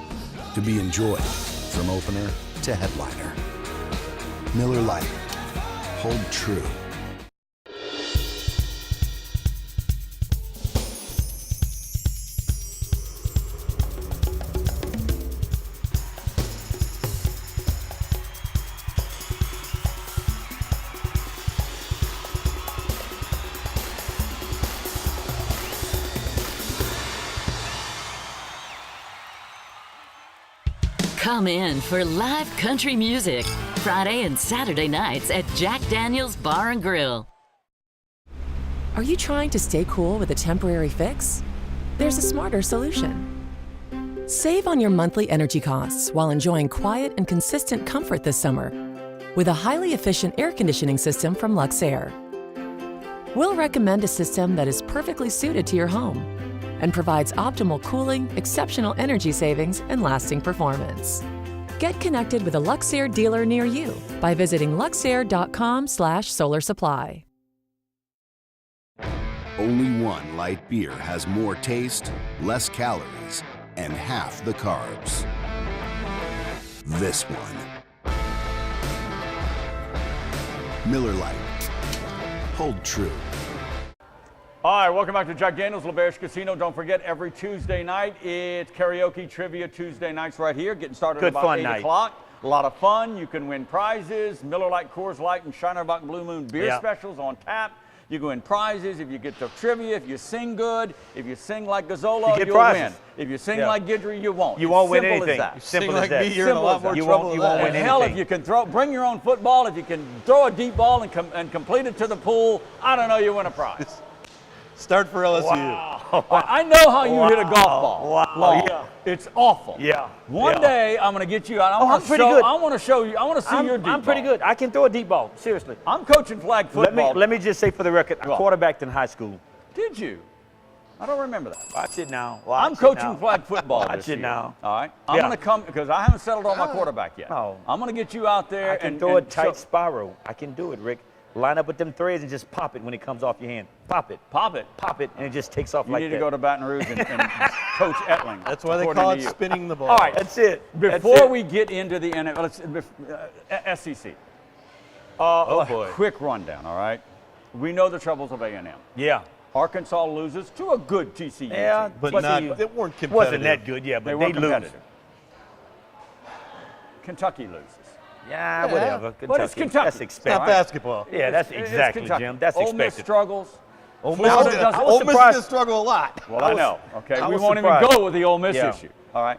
to be enjoyed from opener to headliner. Miller Lite. Hold true. Come in for live country music Friday and Saturday nights at Jack Daniels Bar and Grill. Are you trying to stay cool with a temporary fix? There's a smarter solution. Save on your monthly energy costs while enjoying quiet and consistent comfort this summer with a highly efficient air conditioning system from Luxair. We'll recommend a system that is perfectly suited to your home and provides optimal cooling, exceptional energy savings, and lasting performance. Get connected with a Luxair dealer near you by visiting luxair.com/solarsupply. Only one light beer has more taste, less calories, and half the carbs. This one. Miller Lite. Hold true. All right, welcome back to Jack Daniels L'Auberge Casino. Don't forget, every Tuesday night, it's karaoke trivia Tuesday nights right here, getting started Good at about fun 8 night. o'clock. A lot of fun. You can win prizes. Miller Lite, Coors Light, and Shinerbach Blue Moon beer Yeah. specials on tap. You can win prizes if you get the trivia, if you sing good, if you sing like Gazzolo, You get you'll prizes. win. If you sing Yeah. like Guidry, you won't. You won't It's win simple anything. As that. Simple Sing as like that. me, you're in a Simple lot as more that. You trouble won't- you than won't that. win And hell, if anything. you can bring your own football, if you can throw a deep ball and complete it to the pool, I don't know, you win a prize. Start for LSU. I know how you hit a golf ball. Wow. Long. Yeah. It's awful. Yeah. One Yeah. day I'm going to get you out. I'm pretty good. I want to show you. I want to see your deep I'm pretty ball. good. I can throw a deep ball. Seriously. I'm coaching flag football. Let me just say for the record, I Go on. quarterbacked in high school. Did you? I don't remember that. Watch it now. I'm coaching flag football Watch this it year. now. All right. I'm Yeah. going to come because I haven't settled on my quarterback yet. No. I'm going to get you out there I can and throw a and tight show- spiral. I can do it, Rick. Line up with them threads and just pop it when it comes off your hand. Pop it. Pop it. Pop it, and it just takes off You like need that. to go to Baton Rouge and coach Etling. That's why they according call to it you. spinning the ball. All right. That's it. That's Before it. we get into the NFL, SEC. Oh, boy. Quick rundown, all right? We know the troubles of A&M. Yeah. Arkansas loses to a good TCU Yeah, team. But TCU not, they weren't competitive. wasn't that good, yeah, They but were they lose. competitive. Kentucky loses. Yeah, whatever. Kentucky. But it's Kentucky. That's It's expected. not basketball. Yeah, that's It's exactly, Kentucky. Jim. That's Ole Miss expected. struggles. Ole Miss, Florida I doesn't- was Ole Miss is surprised. going to struggle a lot. Well, I know. Okay, I we was won't surprised. even go with the Ole Miss Yeah. issue. All right.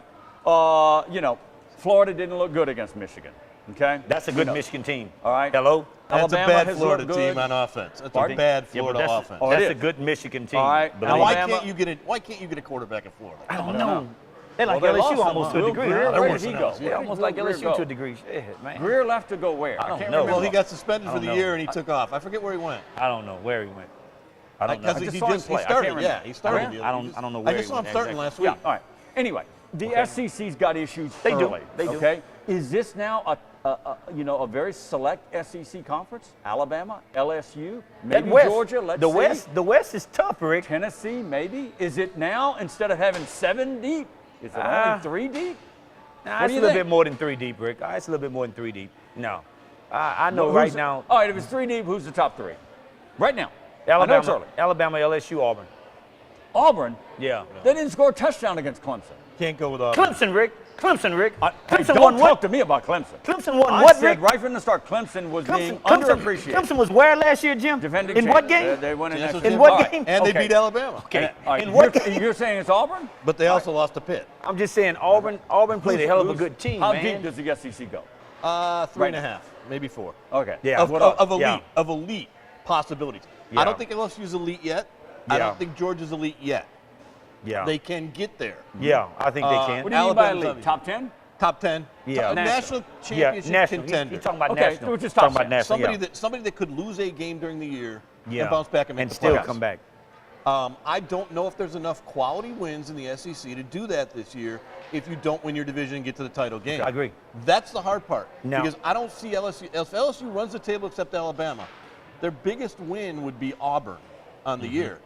Florida didn't look good against Michigan. Okay. That's a We good know. Michigan team. All right. Hello? That's a Alabama bad has Florida looked good. team on offense. That's Pardon? a bad Yeah, but Florida that's, offense. Oh, it that's is. a good Michigan team. All right. believe me. Now, Alabama- why can't you get a quarterback in Florida? I don't know. They like Well, they LSU lost almost to some, a huh? degree. Will huh? Greer, where worse did he than go? us, Yeah, almost Where like did Greer LSU go? to a degree. Shit, man. Greer left to go where? I don't can't know. remember. Well, he got suspended I for the don't year know. and he took off. I forget where he went. I don't know where he went. I don't know. Because just he saw him just play. he I can't started. remember. Yeah, he started. Where? I don't know I where just he saw him went starting exactly. last week. Yeah. All right. Anyway, the SEC's got issues They do. early. They do. Okay. Is this now a very select SEC conference? Alabama, LSU, That maybe West, Georgia. Let's the see. West, the West is tough, Rick. Tennessee, maybe. Is it now instead of having 7 deep? Is it only 3 deep? Nah, What it's do a you little think? bit more than 3 deep, Rick. It's a little bit more than 3 deep. No. I know Well, right now. All right, if it's 3 deep, who's the top 3? Right now. Alabama, I know it's early. Alabama, LSU, Auburn. Auburn? Yeah. They didn't score a touchdown against Clemson. Can't go with Auburn. Clemson, Rick. Clemson, Rick. Hey, Clemson don't won talk what? to me about Clemson. Clemson won I what, said Rick? right from the start, Clemson was being underappreciated. Clemson was where last year, Jim? Defending in what champs. game? They won in Chancellor that In what All right. game? And they Okay. beat Alabama. Okay. All right, In what you're, game? you're saying it's Auburn? But they also lost to Pitt. I'm just saying Auburn played a hell of a good team, How man. deep does the SEC go? 3.5, maybe 4. Okay. Yeah. Of elite possibilities. Yeah. I don't think LSU's elite yet. I Yeah. don't think Georgia's elite yet. Yeah. They can get there. Yeah, I think they can. What do you mean by Alabama's elite? on the- Top 10? Top 10. Yeah. National Yeah, championship national. contender. He's talking about Okay, national. which is He's talking top about 10. national. Somebody that could lose a game during the year yeah. and bounce back and make the still playoffs. come back. I don't know if there's enough quality wins in the SEC to do that this year if you don't win your division and get to the title game. I agree. That's the hard part. Now- because I don't see LSU. If LSU runs the table except Alabama, their biggest win would be Auburn on the year.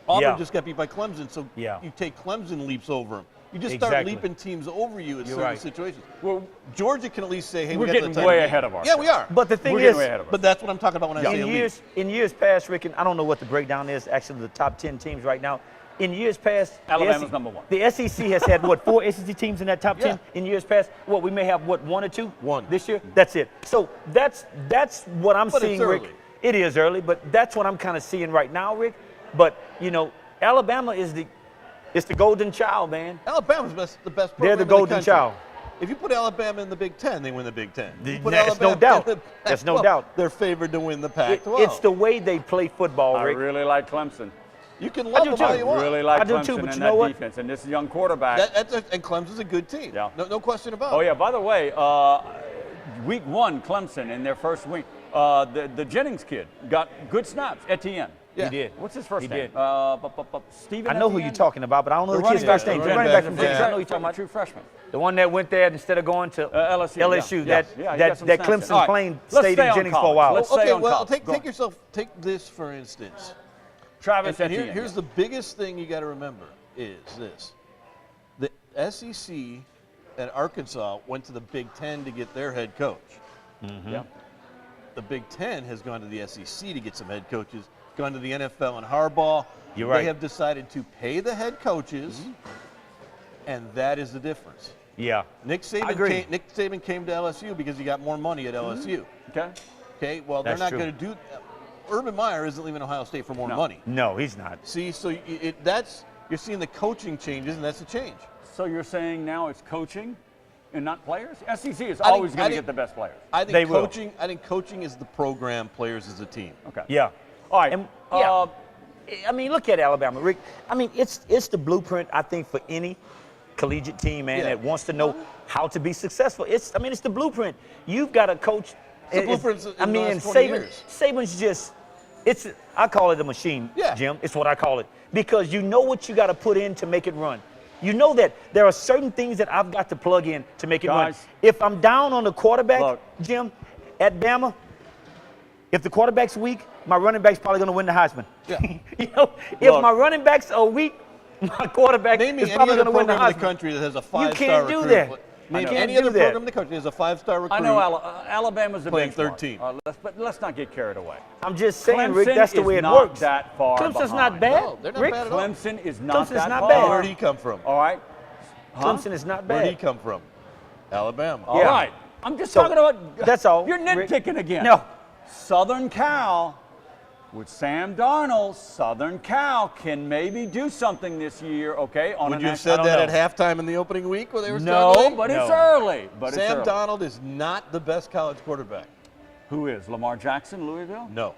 Auburn Yeah. just got beat by Clemson, so Yeah. you take Clemson leaps over them. You just start Exactly. leaping teams over you in You're certain right. situations. Well, Georgia can at least say, hey, We're we got to getting the title way game. ahead of Yeah, we are. But the thing We're is, getting way ahead of But that's what I'm talking about when I say elite. in years past, Rick, and I don't know what the breakdown is, actually the top 10 teams right now. In years past, Alabama's number 1. The SEC has had, 4 SEC teams in that top 10 in years past? We may have, 1 or 2? One. This year? That's it. So that's what I'm But seeing, it's Rick. early. It is early, but that's what I'm kind of seeing right now, Rick. But, Alabama is the golden child, man. Alabama's the best program They're the in golden country. child. If you put Alabama in the Big Ten, they win the Big Ten. You put There's no Alabama doubt. in the There's no Pac-12, doubt. They're favored to win the Pac-12. It's the way they play football, I Rick. really like Clemson. You can love do them too. all you want. Really like I do Clemson too, but and you that know what? defense. And this young quarterback. And Clemson's a good team. Yeah. No question about it. Oh, yeah, by the way, week 1, Clemson, in their first week, the Jennings kid got good snaps, Etienne. Yeah. He did. What's his first He name? did. Steven I know who Etienne? you're talking about, but I don't know the kid's running first name. back, The running back from yeah. Texas. I know you're talking about. True freshman. The one that went there instead of going to LSU. That Yeah, he got some that snaps Clemson there. All right, plane let's stayed stay in on Jennings for a college. while. Let's stay Okay, on well, college. take this for instance. Travis And Etienne. here's the biggest thing you got to remember is this. The SEC and Arkansas went to the Big Ten to get their head coach. Yeah. The Big Ten has gone to the SEC to get some head coaches, gone to the NFL and Harbaugh. You're right. They have decided to pay the head coaches, and that is the difference. Yeah. Nick Saban came to LSU because he got more money at LSU. Okay. Okay, well, That's they're not true. going to do Urban Meyer isn't leaving Ohio State for more money. No, he's not. See, so you're seeing the coaching changes, and that's a change. So you're saying now it's coaching and not players? SEC is I think- always going I to think- get the best players. I think They will. coaching. I think coaching is the program, players is the team. Okay. Yeah. All right. And, yeah. I mean, look at Alabama, Rick. I mean, it's the blueprint, I think, for any collegiate team, man, Yeah. that wants to know how to be successful. It's the blueprint. You've got a coach. It's the blueprint in the last 20 years. Saban's just, I call it a machine, Yeah. Jim. It's what I call it. Because you know what you got to put in to make it run. You know that there are certain things that I've got to plug in to make it run. Guys. If I'm down on the quarterback, Look. Jim, at Bama, if the quarterback's weak, my running back's probably going to win the Heisman. Yeah. If Look. my running backs are weak, my quarterback Name me is any probably other going to win the program in Heisman. the country that has a You 5-star can't do recruit. that. Name You can't any do other that. program in the country that has a 5-star recruit. I know Alabama's the Playing benchmark. 13. But let's not get carried away. I'm just saying, Rick, Clemson that's the is way it not works. that far Clemson's behind. not bad. No, they're not Rick, bad at all. Clemson is not Clemson's that not far. bad. Where did he come from? All right. Clemson is not Where did he bad. come from? Alabama. All Yeah. right. I'm just So, talking about. that's all, You're Rick. nitpicking again. No. Southern Cal with Sam Darnold. Southern Cal can maybe do something this year. Okay. On Would a you have next- said I that don't at know. halftime in the opening week when they were No, struggling? but it's No. early. But Sam it's early. Darnold is not the best college quarterback. Who is Lamar Jackson, Louisville? No.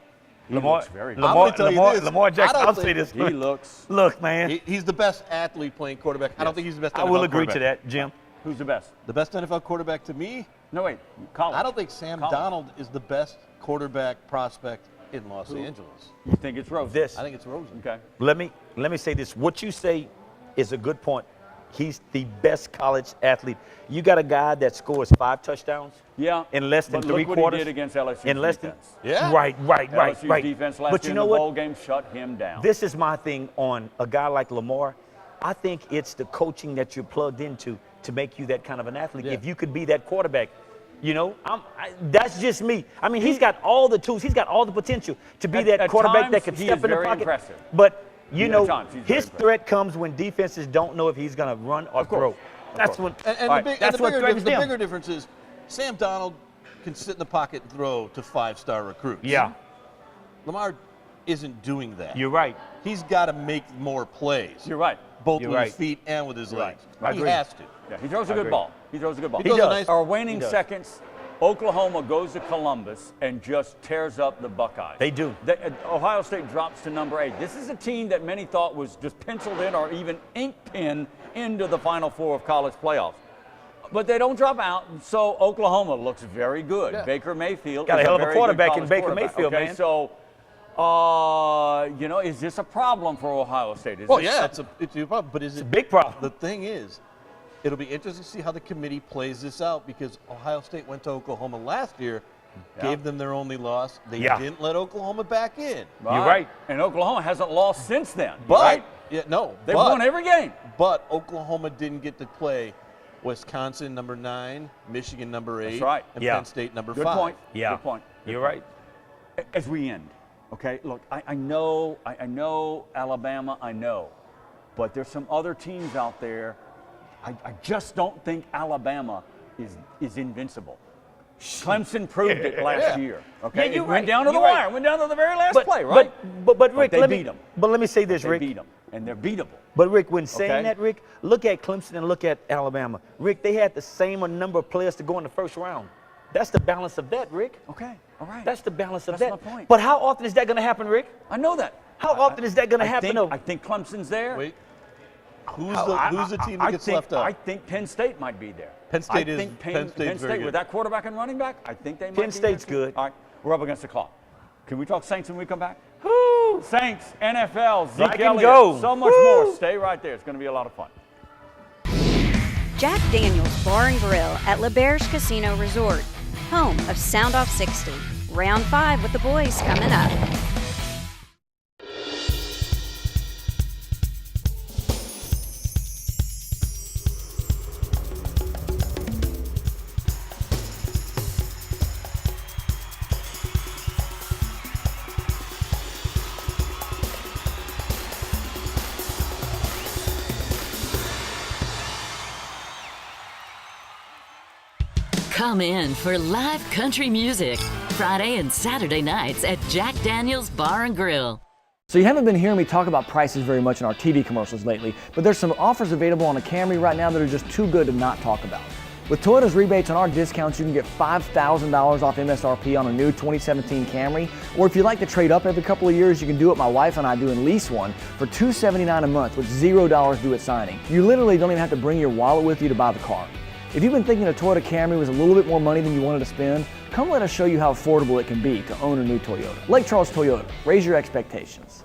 Lamar, looks very good. I'm Lamar, gonna tell you Lamar, this. Lamar I Jackson, don't I'll think- say this. He looks. Look, man, He's the best athlete playing quarterback. I don't think he's the best I NFL will agree to quarterback. that, Jim. Who's the best? The best NFL quarterback to me, No, wait. College. I don't think Sam College. Darnold is the best quarterback prospect in Los Angeles. You think it's Rosen? This. I think it's Rosen. Okay. Let me say this. What you say is a good point. He's the best college athlete. You got a guy that scores 5 touchdowns Yeah. in less than but 3 look quarters. what he did against LSU's in less defense. Yeah. Right. LSU's defense last But year you know in the what? bowl game shut him down. This is my thing on a guy like Lamar. I think it's the coaching that you're plugged into to make you that kind of an athlete. Yeah. If you could be that quarterback, You know, that's just me. I mean, he's got all the tools. He's got all the potential to be that quarterback that can step in the pocket. Impressive. But, you know, his threat comes when defenses don't know if he's going to run or throw. That's what. The bigger difference is Sam Donald can sit in the pocket and throw to 5-star recruits. Yeah. Lamar isn't doing that. You're right. He's got to make more plays. You're right. Both with his feet and with his legs. He has to. Yeah, he throws a good ball. He throws a good ball. He does. Our waning seconds, Oklahoma goes to Columbus and just tears up the Buckeyes. They do. Ohio State drops to number 8. This is a team that many thought was just penciled in or even ink pen into the Final Four of college playoffs. But they don't drop out, so Oklahoma looks very good. Yeah. Baker Mayfield got a hell of a quarterback in Baker Mayfield, man. So, you know, is this a problem for Ohio State? Well, yeah, it's a problem, but it's a big problem. The thing is, it'll be interesting to see how the committee plays this out because Ohio State went to Oklahoma last year, gave them their only loss. They didn't let Oklahoma back in. You're right. And Oklahoma hasn't lost since then. But, they've won every game. But Oklahoma didn't get to play Wisconsin number 9, Michigan number 8, That's right. and Penn State number 5. Good point. Yeah. Good point. You're right. As we end, okay, look, I know Alabama, I know, but there's some other teams out there. I just don't think Alabama is invincible. Clemson proved it last year. Okay, it went down to the wire. Went down to the very last play, right? But Rick, they beat them. But let me say this, Rick. They beat them, and they're beatable. But Rick, when saying that, Rick, look at Clemson and look at Alabama. Rick, they had the same number of players to go in the first round. That's the balance of that, Rick. Okay, all right. That's the balance of That's that. my point. But how often is that going to happen, Rick? I know that. How often is that going to happen? I think Clemson's there. Wait. Who's the team that gets left out? I think Penn State might be there. Penn State Penn State with that quarterback and running back, I think they might be Penn State's good. All right, we're up against the clock. Can we talk Saints when we come back? Woo! Saints, NFL, Zeke Black and Elliott, gold. so much more. Stay right there. It's going to be a lot of fun. Jack Daniels Bar and Grill at LeBear's Casino Resort, home of soundoff60. Round 5 with the boys coming up. Come in for live country music Friday and Saturday nights at Jack Daniels Bar and Grill. So you haven't been hearing me talk about prices very much in our TV commercials lately, but there's some offers available on a Camry right now that are just too good to not talk about. With Toyota's rebates on our discounts, you can get $5,000 off MSRP on a new 2017 Camry, or if you'd like to trade up every couple of years, you can do what my wife and I do and lease one for $279 a month with $0 due at signing. You literally don't even have to bring your wallet with you to buy the car. If you've been thinking a Toyota Camry was a little bit more money than you wanted to spend, come let us show you how affordable it can be to own a new Toyota. Lake Charles Toyota, raise your expectations.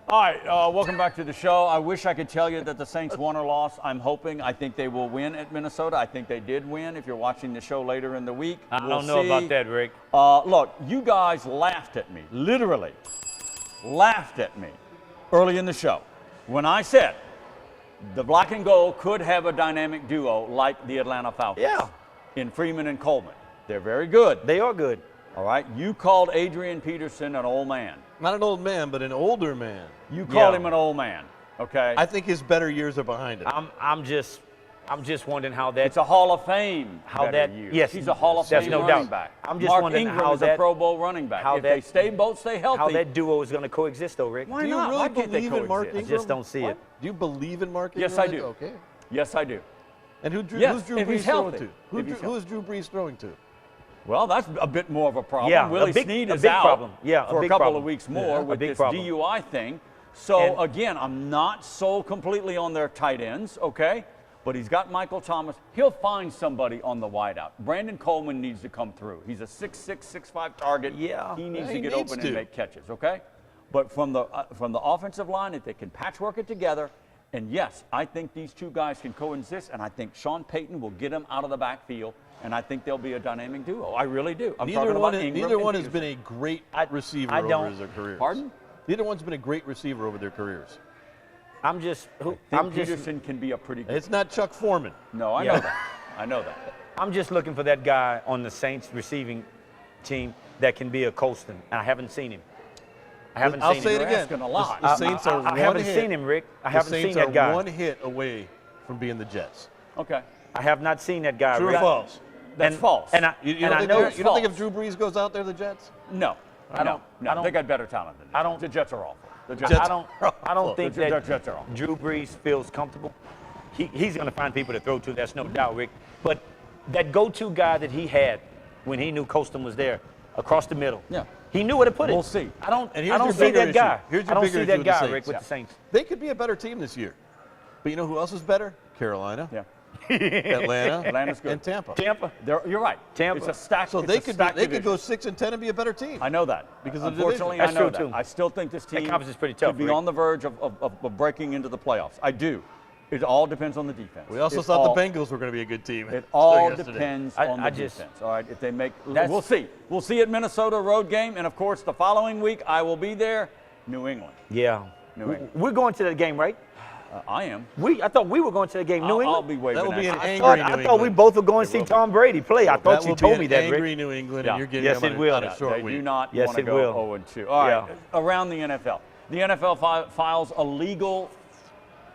All right, welcome back to the show. I wish I could tell you that the Saints won or lost. I'm hoping. I think they will win at Minnesota. I think they did win. If you're watching the show later in the week, I don't know about that, Rick. Look, you guys laughed at me, literally laughed at me early in the show when I said the black and gold could have a dynamic duo like the Atlanta Falcons. Yeah. In Freeman and Coleman. They're very good. They are good. All right, you called Adrian Peterson an old man. Not an old man, but an older man. You called him an old man, okay? I think his better years are behind him. I'm just wondering how that. It's a Hall of Fame. How that? Years. Yes, he's a Hall of Fame Fame no running doubt. back. I'm just Mark wondering Ingram how is that. a Pro Bowl running back. If they stay healthy. How that duo is going to coexist, though, Rick? Why do you not? really Why can't they believe in Mark coexist? Ingram? I just don't see it. Do you believe in Mark Ingram? Yes, I do. Okay. Yes, I do. And who's Drew If Brees he's throwing healthy. to? Who is Drew Brees throwing to? Well, that's a bit more of a problem. Yeah, Willie a big Snead is big out problem. Yeah, for a big couple problem. of weeks more with big this problem. DUI thing. So, again, I'm not sold completely on their tight ends, okay? but he's got Michael Thomas. He'll find somebody on the wideout. Brandon Coleman needs to come through. He's a 6'6", 6'5" target. Yeah. He needs Yeah, to he get needs open to. and make catches, okay? But from the offensive line, if they can patchwork it together, and yes, I think these two guys can coexist, and I think Sean Payton will get them out of the backfield, and I think they'll be a dynamic duo. I really do. I'm talking about Ingram Neither and one has Peterson. been a great receiver I over don't. their careers. Pardon? Neither one's been a great receiver over their careers. I'm just. Peterson can be a pretty good. It's not Chuck Foreman. No, I know that. I know that. I'm just looking for that guy on the Saints receiving team that can be a Colston. And I haven't seen him. I'll say it You're again. asking a lot. The Saints are I one haven't hit. seen him, Rick. I The haven't Saints seen that are guy. one hit away from being the Jets. Okay. I have not seen that guy. True or Rick. false? That's false. And I, You and don't, I think, know you don't think if false. Drew Brees goes out there, the Jets? No. I don't- No. I don't- They got better talent than this. The Jets are awful. The Jets. Jets- I don't think The that Jets are awful. Drew Brees feels comfortable. He's going to find people to throw to. That's no doubt, Rick. But that go-to guy that he had when he knew Colston was there, across the middle. Yeah. He knew where to put it. We'll see. I don't. And I here's don't your see bigger that guy. issue. Here's your I don't bigger see issue that with the guy, Saints. Rick, with Yeah. the Saints. They could be a better team this year. But you know who else is better? Carolina, Yeah. Atlanta, Atlanta's good. and Tampa. Tampa. You're right. Tampa. It's a stack. So it's they a could stacked they could go division. 6-10 and be a better team. I know that. Because of the Unfortunately, division. I know That's true, that. too. I still think this team conference is pretty tough, could be Rick. on the verge of breaking into the playoffs. I do. It all depends on the defense. We also It's thought all- the Bengals were going to be a good team. It all yesterday. depends I- on I the just- defense. All right, if they make, That's- we'll see. We'll see at Minnesota road game, and of course the following week I will be there, New England. Yeah. New England. We're going to that game, right? I am. I thought we were going to the game. New I'll England. be waving. That will be at an you. angry I New thought we England. both were going to see Tom Brady play. I thought That you will told be me an that, angry Rick. New England, Yeah. and you're getting Yes, them it on will. on a short They week. do not Yes, want to it go will. 0-2. All right, Yeah. around the NFL. The NFL files a legal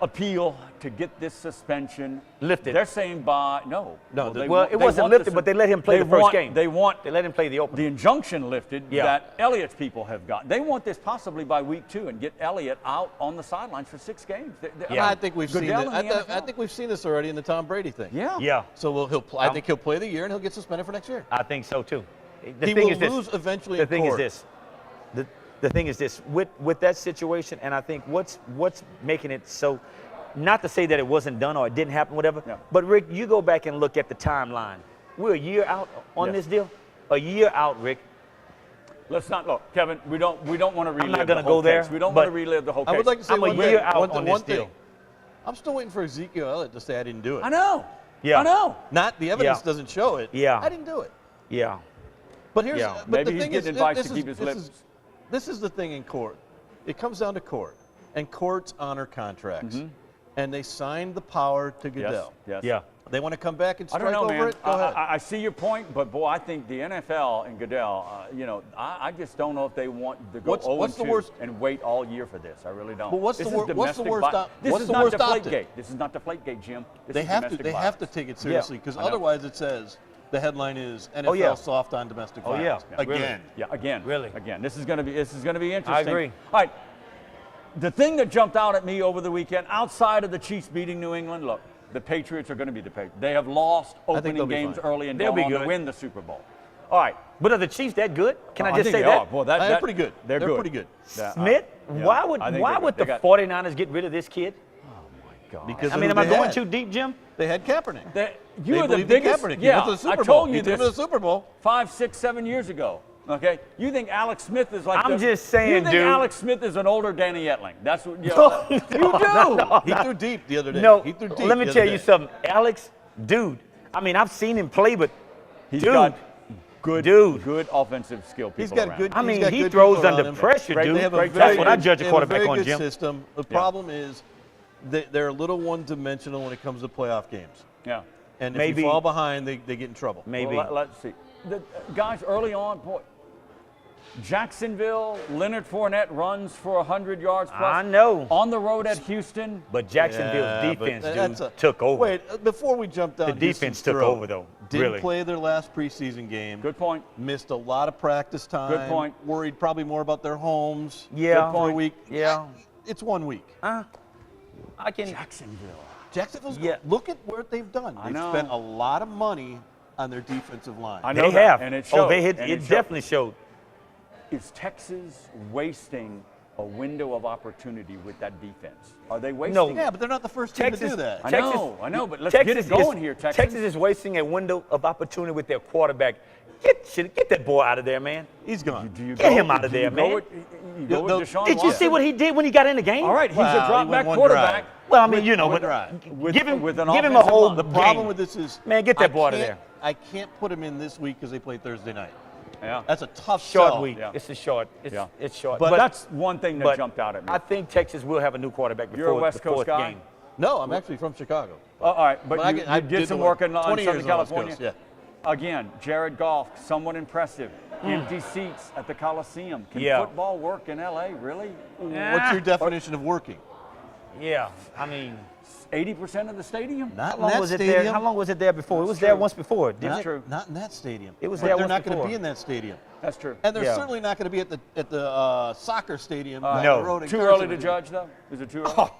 appeal to get this suspension Lifted. They're saying No, they well, want- it they wasn't want lifted, but they let him play the first want- game. They want They let him play the opener. the injunction lifted Yeah. that Elliott's people have got. They want this possibly by week 2 and get Elliott out on the sidelines for 6 games. Yeah. I think we've seen Goodell it. in the I NFL. think we've seen this already in the Tom Brady thing. Yeah. Yeah, So I think he'll play the year and he'll get suspended for next year. I think so too. The He thing will is this. lose eventually The in thing court. is this. The thing is this. With that situation, and I think what's making it so. Not to say that it wasn't done or it didn't happen, whatever. Yeah. But Rick, you go back and look at the timeline. We're a year out on Yes. this deal. A year out, Rick. Let's not look, Kevin. We don't want to relive. not the gonna whole go there, case. We don't want to but relive the whole case. I would like to say I'm a one year thing. out one, on one this thing. deal. I'm still waiting for Ezekiel Elliott to say I didn't do it. I know. Yeah. I know. Not the evidence Yeah. doesn't show it. Yeah. I didn't do it. Yeah. But here's Yeah. but Maybe the he's thing getting is, advice this to is- keep his this lips. is- This is the thing in court. It comes down to court, and courts honor contracts. And they signed the power to Goodell. Yes. Yeah. They want to come back and I strike don't know, over man. it? Go ahead. I see your point, but boy, I think the NFL and Goodell, I just don't know if they want to go What's the 0-2 worst- and wait all year for this. I really don't. But what's This the is wor- what's the domestic worst vi- op- This what's is the not worst Deflategate. optic? This is not Deflategate, Jim. This They is have to domestic they have to violence. take it seriously because I know. otherwise it says the headline is NFL yeah. soft on domestic Oh, violence. yeah. Really? Again. Yeah, again. Really? Again. This is going to be interesting. agree. All right. The thing that jumped out at me over the weekend, outside of the Chiefs beating New England, look, the Patriots are going to be the Patriots. They have lost they'll opening be games fine. early and They'll go be on to good. win the Super Bowl. All right. But are the Chiefs that good? Can I just think say they that? are. Boy, They're pretty good. They're good. pretty good. Yeah, Smith, yeah. why would I think why they're would good. the They got- 49ers get rid of this kid? God. Because I of mean, who am I they going had. too deep, Jim? They had Kaepernick. You They were the believed in biggest. Kaepernick. He Yeah, went to the Super I Bowl. told He you took him to this the Super Bowl. 5, 6, 7 years ago. Okay, you think Alex Smith is like? I'm just saying, you think dude. Alex Smith is an older Danny Etling? That's what you do. He threw deep the other day. No, He threw deep let me the tell other you day. something. Alex, dude, I mean, I've seen him play, but He's dude, got good, dude. good offensive skill. People He's got around good. him. I mean, he's got he good throws people around under him. pressure, Great- dude. They have a Great very That's what I good- judge they a have quarterback very on, good Jim. system. The problem is they're a little one-dimensional when it comes to playoff games. Yeah. And if Maybe- you fall behind, they get in trouble. Maybe. Well, let's see. The guys early on, boy. Jacksonville, Leonard Fournette runs for 100 yards plus. I know. On the road at Houston. But Jacksonville's Yeah, but defense, that's dude, a- took over. Wait, before we jump down, The defense Houston's took throat, over, though, Didn't really. play their last preseason game. Good point. Missed a lot of practice time. Good point. Worried probably more about their homes. Yeah. For a week. Yeah. It's 1 week. I can. Jacksonville. Jacksonville's. Yeah. Look at what they've done. I They've know. spent a lot of money on their defensive line. I know They that, have. and it Oh, showed. they hit. and It showed. definitely showed. Is Texas wasting a window of opportunity with that defense. Are they wasting? No. Yeah, but they're not the first team to do that. I know, but let's get it going here, Texas. Texas is wasting a window of opportunity with their quarterback. Get that boy out of there, man. He's gone. Get him out of there, man. You go with Deshaun Did you see what he did when he got in the game? All right, he's a drop back one quarterback. drive. Well, I mean, you know, Give him give him a offensive whole line. The problem game. with this is, Man, get that boy out of there. I can't put him in this week because they play Thursday night. Yeah. That's a tough Short sell. week. Yeah. It's a short. It's short. But that's one thing that jumped out at me. I think Texas will have a new quarterback before You're a West the Coast fourth guy? game. No, I'm actually from Chicago. All right, but I you did some work on 20 Southern years on the West California. Coast, Again, Jared Goff, somewhat impressive. Empty seats at the Coliseum. Can football work in L.A., really? What's your definition of working? Yeah, I mean, 80% of the stadium? Not how in long that was it stadium. there? How long was it there before? It was true. there once before. That's true. Not in that stadium. It was But there they're once not going to before. be in that stadium. That's true. And they're Yeah. certainly not going to be at the soccer stadium. down No. the road in Too Carson. early to judge, though? Is it too early? Oh, All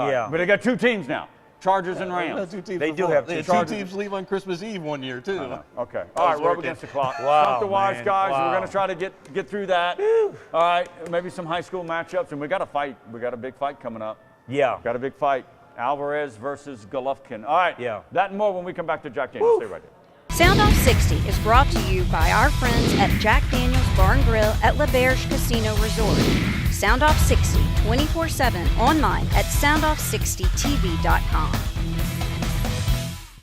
right, yeah. But they got two teams now, Chargers and Rams. Two teams They do before. have They two had teams. teams leave on Christmas Eve one year, too. Okay. All right, was we're up working. against the clock. Wow, Stump the wise man. guys. Wow. We're going to try to get through that. All right, maybe some high school matchups, and we got a fight. We got a big fight coming up. Yeah. Got a big fight. Alvarez versus Golovkin. All right. Yeah. That and more when we come back to Jack Daniels. Stay right there. Sound Off 60 is brought to you by our friends at Jack Daniels Bar and Grill at L'Auberge Casino Resort. Sound Off 60 24/7 online at soundoff60tv.com.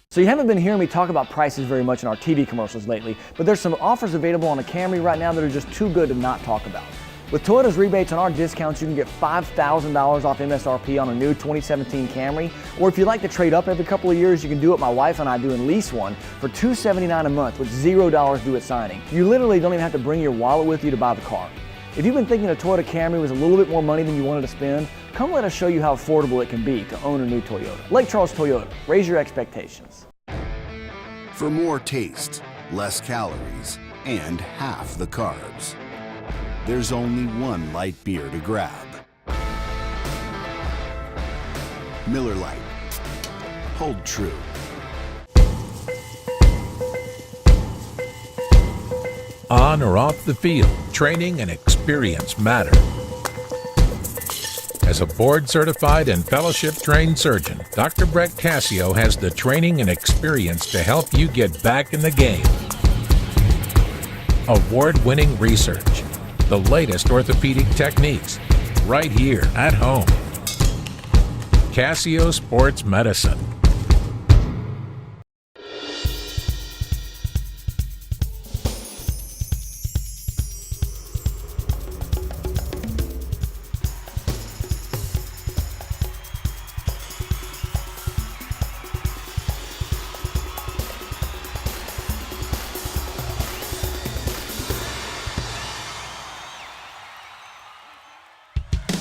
So you haven't been hearing me talk about prices very much in our TV commercials lately, but there's some offers available on a Camry right now that are just too good to not talk about. With Toyota's rebates on our discounts, you can get $5,000 off MSRP on a new 2017 Camry, or if you like to trade up every couple of years, you can do what my wife and I do and lease one for $279 a month with $0 due at signing. You literally don't even have to bring your wallet with you to buy the car. If you've been thinking a Toyota Camry was a little bit more money than you wanted to spend, come let us show you how affordable it can be to own a new Toyota. Lake Charles Toyota, raise your expectations. For more taste, less calories, and half the carbs, there's only one light beer to grab. Miller Lite. Hold true. On or off the field, training and experience matter. As a board-certified and fellowship-trained surgeon, Dr. Brett Cassio has the training and experience to help you get back in the game. Award-winning research, the latest orthopedic techniques, right here at home. Cassio Sports Medicine.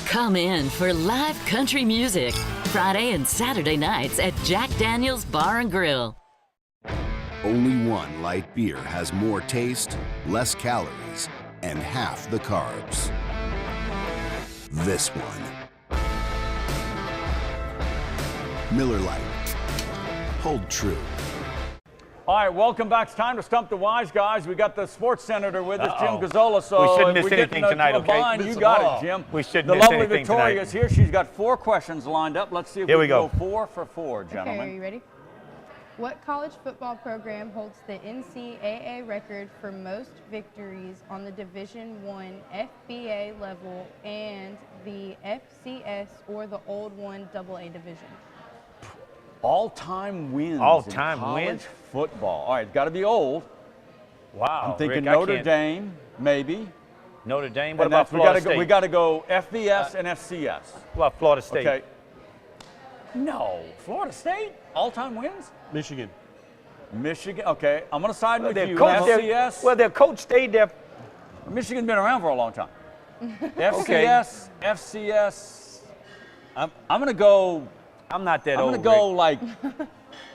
Come in for live country music Friday and Saturday nights at Jack Daniels Bar and Grill. Only one light beer has more taste, less calories, and half the carbs. This one. Miller Lite. Hold true. All right, welcome back. It's time to stump the wise guys. We got the sports senator with us, Jim Uh-oh. Gazzola. So We shouldn't if miss we get anything in a tonight, okay? bind, you Miss got them all. it, Jim. We shouldn't The miss lovely anything Victoria tonight. is here. She's got 4 questions lined up. Let's see if Here we we can go. go 4 for 4, gentlemen. Okay, are you ready? What college football program holds the NCAA record for most victories on the Division I FBA level and the FCS or the Old One AA division? All-time wins All-time in college wins? football. All right, it's got to be old. Wow. I'm thinking Rick, I Notre can't- Dame, maybe. Notre Dame. What And about that's- Florida State? we got to go FBS and FCS. What about Florida State? Okay. No, Florida State all-time wins. Michigan. Michigan. Okay, I'm going to side with Their you. coach, FCS. well, their coach stayed there. Michigan's been around for a long time. FCS, FCS. I'm going to go. I'm not that I'm old. going to go Rick. like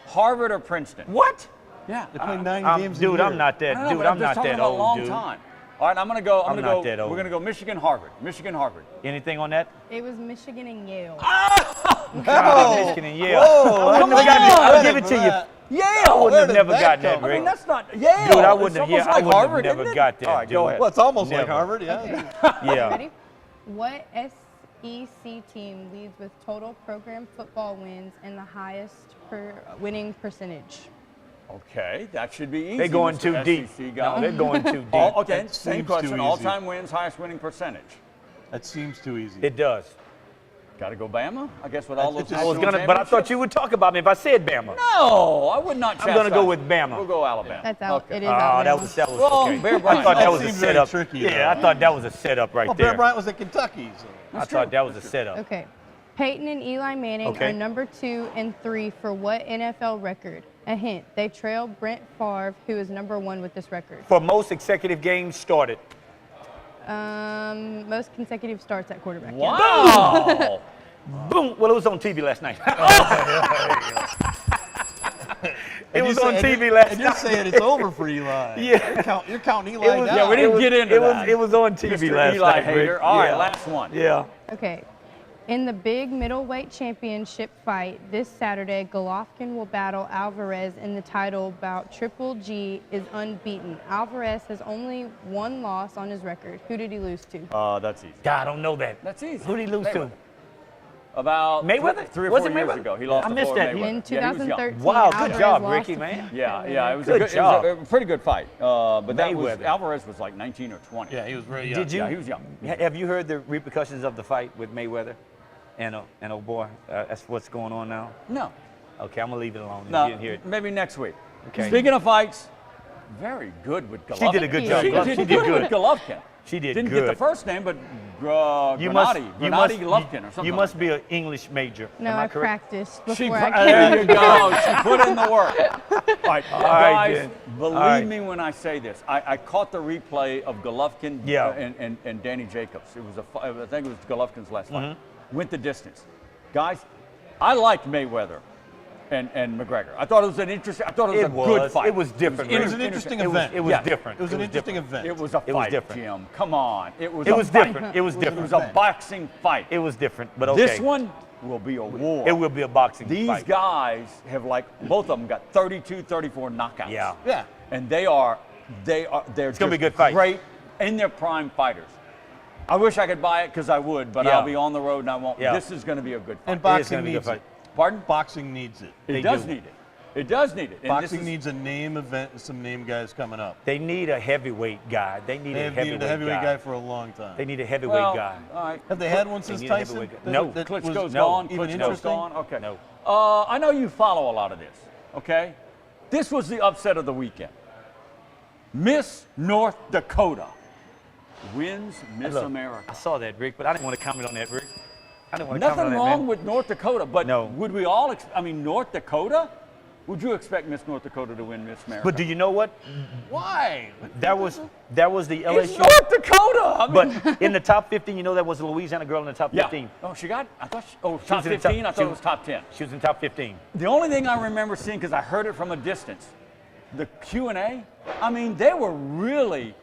Harvard or Princeton. What? Yeah. They play 9 games a Dude, year. I'm not I that. don't know, Dude, but I'm just not talking that about old, a long dude. time. All right, I'm going to go. I'm not that old. We're going to go Michigan, Harvard. Michigan, Harvard. Anything on that? It was Michigan and Yale. Michigan and Yale. Come on! I'll give it to you. Yale. I wouldn't have never gotten that, I Rick. mean, that's not Yale. Dude, I It's wouldn't have. almost Yeah, I like wouldn't Harvard, have never isn't it? got that. All right, dude. go ahead. Well, it's almost like Never. Harvard, yeah. Yeah. Ready? What SEC team leads with total program football wins and the highest winning percentage? Okay, that should be easy. They're going too deep. No, they're going too deep. Okay, That same seems question. too easy. All-time wins, highest winning percentage. That seems too easy. It does. Got to go Bama, I guess, with all those. I was gonna, but I thought you would talk about me if I said Bama. No, I would not. I'm gonna go with Bama. We'll go Alabama. That's out. Okay. It is Oh, Alabama. that was Well, okay. Bear I Bryant. thought that That was a seemed very setup. tricky, Yeah, though. I thought that was a setup right Well, there. Bear Bryant was at Kentucky. So. I thought that was a setup. Okay. Peyton and Eli Manning Okay. are number 2 and 3 for what NFL record? A hint, they trail Brett Favre, who is number 1 with this record. For most consecutive games started. Most consecutive starts at quarterback. yeah. Wow. Boom. Well, it was on TV last night. It was on TV last And night. you're saying it's over for Eli. Yeah. You're counting Eli It was- down. Yeah, we didn't get into that. It was on TV Mr. last Eli night. Rick. hater. All right, Yeah. last one. Yeah. Okay. In the big middleweight championship fight this Saturday, Golovkin will battle Alvarez in the title bout. Triple G is unbeaten. Alvarez has only one loss on his record. Who did he lose to? That's easy. God, I don't know that. That's easy. Who did he lose to? Mayweather. About Mayweather? three or Was four it years Mayweather? ago. He lost I to missed Floyd that. Mayweather. In Yeah, he was young. 2013, Wow, good Alvarez job, lost Ricky, to man. Yeah, it was Good it was job. a pretty good fight. But that was Mayweather. Alvarez was like 19 or 20. Yeah, he was very young. Did you? Yeah, he was young. Have you heard the repercussions of the fight with Mayweather and oh boy, that's what's going on now? No, Okay, I'm gonna leave it alone. You no, didn't hear it. maybe next week. Okay. Speaking of fights, very good with Golovkin. She did a good job. She She did did good with good. Golovkin. She did Didn't good. get the first name, but You Gennady Golovkin or something. You must be an English major. No, Am I I correct? practiced She, before I there came. you go. She put in the work. All right, right, guys, then. believe All right. me when I say this. I caught the replay of Golovkin Yeah. and Danny Jacobs. It was I think it was Golovkin's last fight. Mm-hmm. Went the distance. Guys, I liked Mayweather and McGregor. I thought it was an interesting. I thought it was a good fight. It was different. It was Rick. an interesting It was- event. It was Yeah. different. It was an interesting different. event. It was a It was fight, different. Jim. Come on. It was It a was fight. different. It was It different. was a boxing fight. It was different, but okay. This one will be a war. It will be a boxing These fight. guys have both of them got 32, 34 knockouts. Yeah. Yeah. And they're It's gonna be a good fight. Great in their prime fighters. I wish I could buy it because I would, but Yeah. I'll be on the road and I won't. Yeah. This is going to be a good fight. And It is boxing gonna be a needs good it. fight. Pardon? Boxing needs it. It They does do. need it. It does need it. And this Boxing is- needs a name event and some name guys coming up. They need a heavyweight guy. They need They a have needed a heavyweight guy guy. for a long time. They need a heavyweight well, guy. all right. Have they had one since need a Tyson? heavyweight guy. No. That was Klitschko's no, gone. even Klitschko's interesting? gone. Okay. No. I know you follow a lot of this. Okay. This was the upset of the weekend. Miss North Dakota wins Miss Look, America. I saw that, Rick, but I didn't want to comment on that, Rick. I didn't want to Nothing comment on that, wrong man. with North Dakota, but No. would we all? North Dakota. Would you expect Miss North Dakota to win Miss America? But do you know what? why? That was the It's LSU. North Dakota. I mean, But in the top 15, you know that was a Louisiana girl in the top yeah. 15. Oh, she got. I thought. Top was in the 15. I she thought it was top 10. She was in top 15. The only thing I remember seeing, because I heard it from a distance, the Q&A. I mean, they were really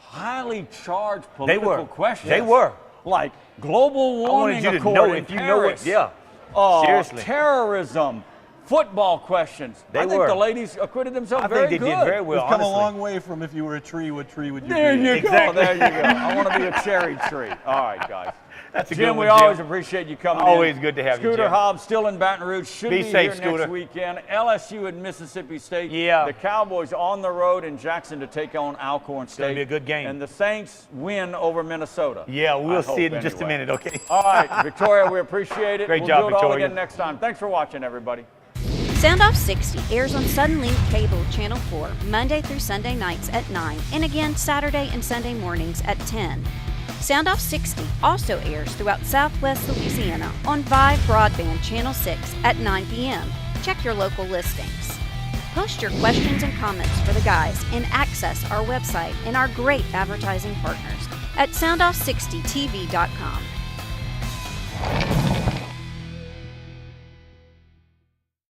highly charged political were. questions. They were. Like global warming. I wanted you to accord know in if you know Paris. it. Yeah. Seriously. Terrorism, football questions. They I think were. the ladies acquitted themselves I very think they good. did very well. We've come a honestly. long way from if you were a tree, what tree would you There be? you Exactly. go. There you go. I want to be a cherry tree. All right, guys. That's a Jim, good we one, Jim. always appreciate you coming in. Always good to have you, Scooter Jim. Hobbs still in Baton Rouge. Should Be be safe, here Scooter. next weekend. LSU and Mississippi State. Yeah. The Cowboys on the road in Jackson to take on Alcorn State. gonna be a good game. And the Saints win over Minnesota. Yeah, I we'll hope, see it in just a anyway. minute, okay? All right, Victoria, we appreciate it. Great we'll job, do it all Victoria. again next time. Thanks for watching, everybody. Sound Off 60 airs on Suddenlink Cable Channel 4 Monday through Sunday nights at 9 and again Saturday and Sunday mornings at 10. Sound Off 60 also airs throughout Southwest Louisiana on Vive Broadband Channel 6 at 9 p.m. Check your local listings. Post your questions and comments for the guys and access our website and our great advertising partners at soundoff60tv.com.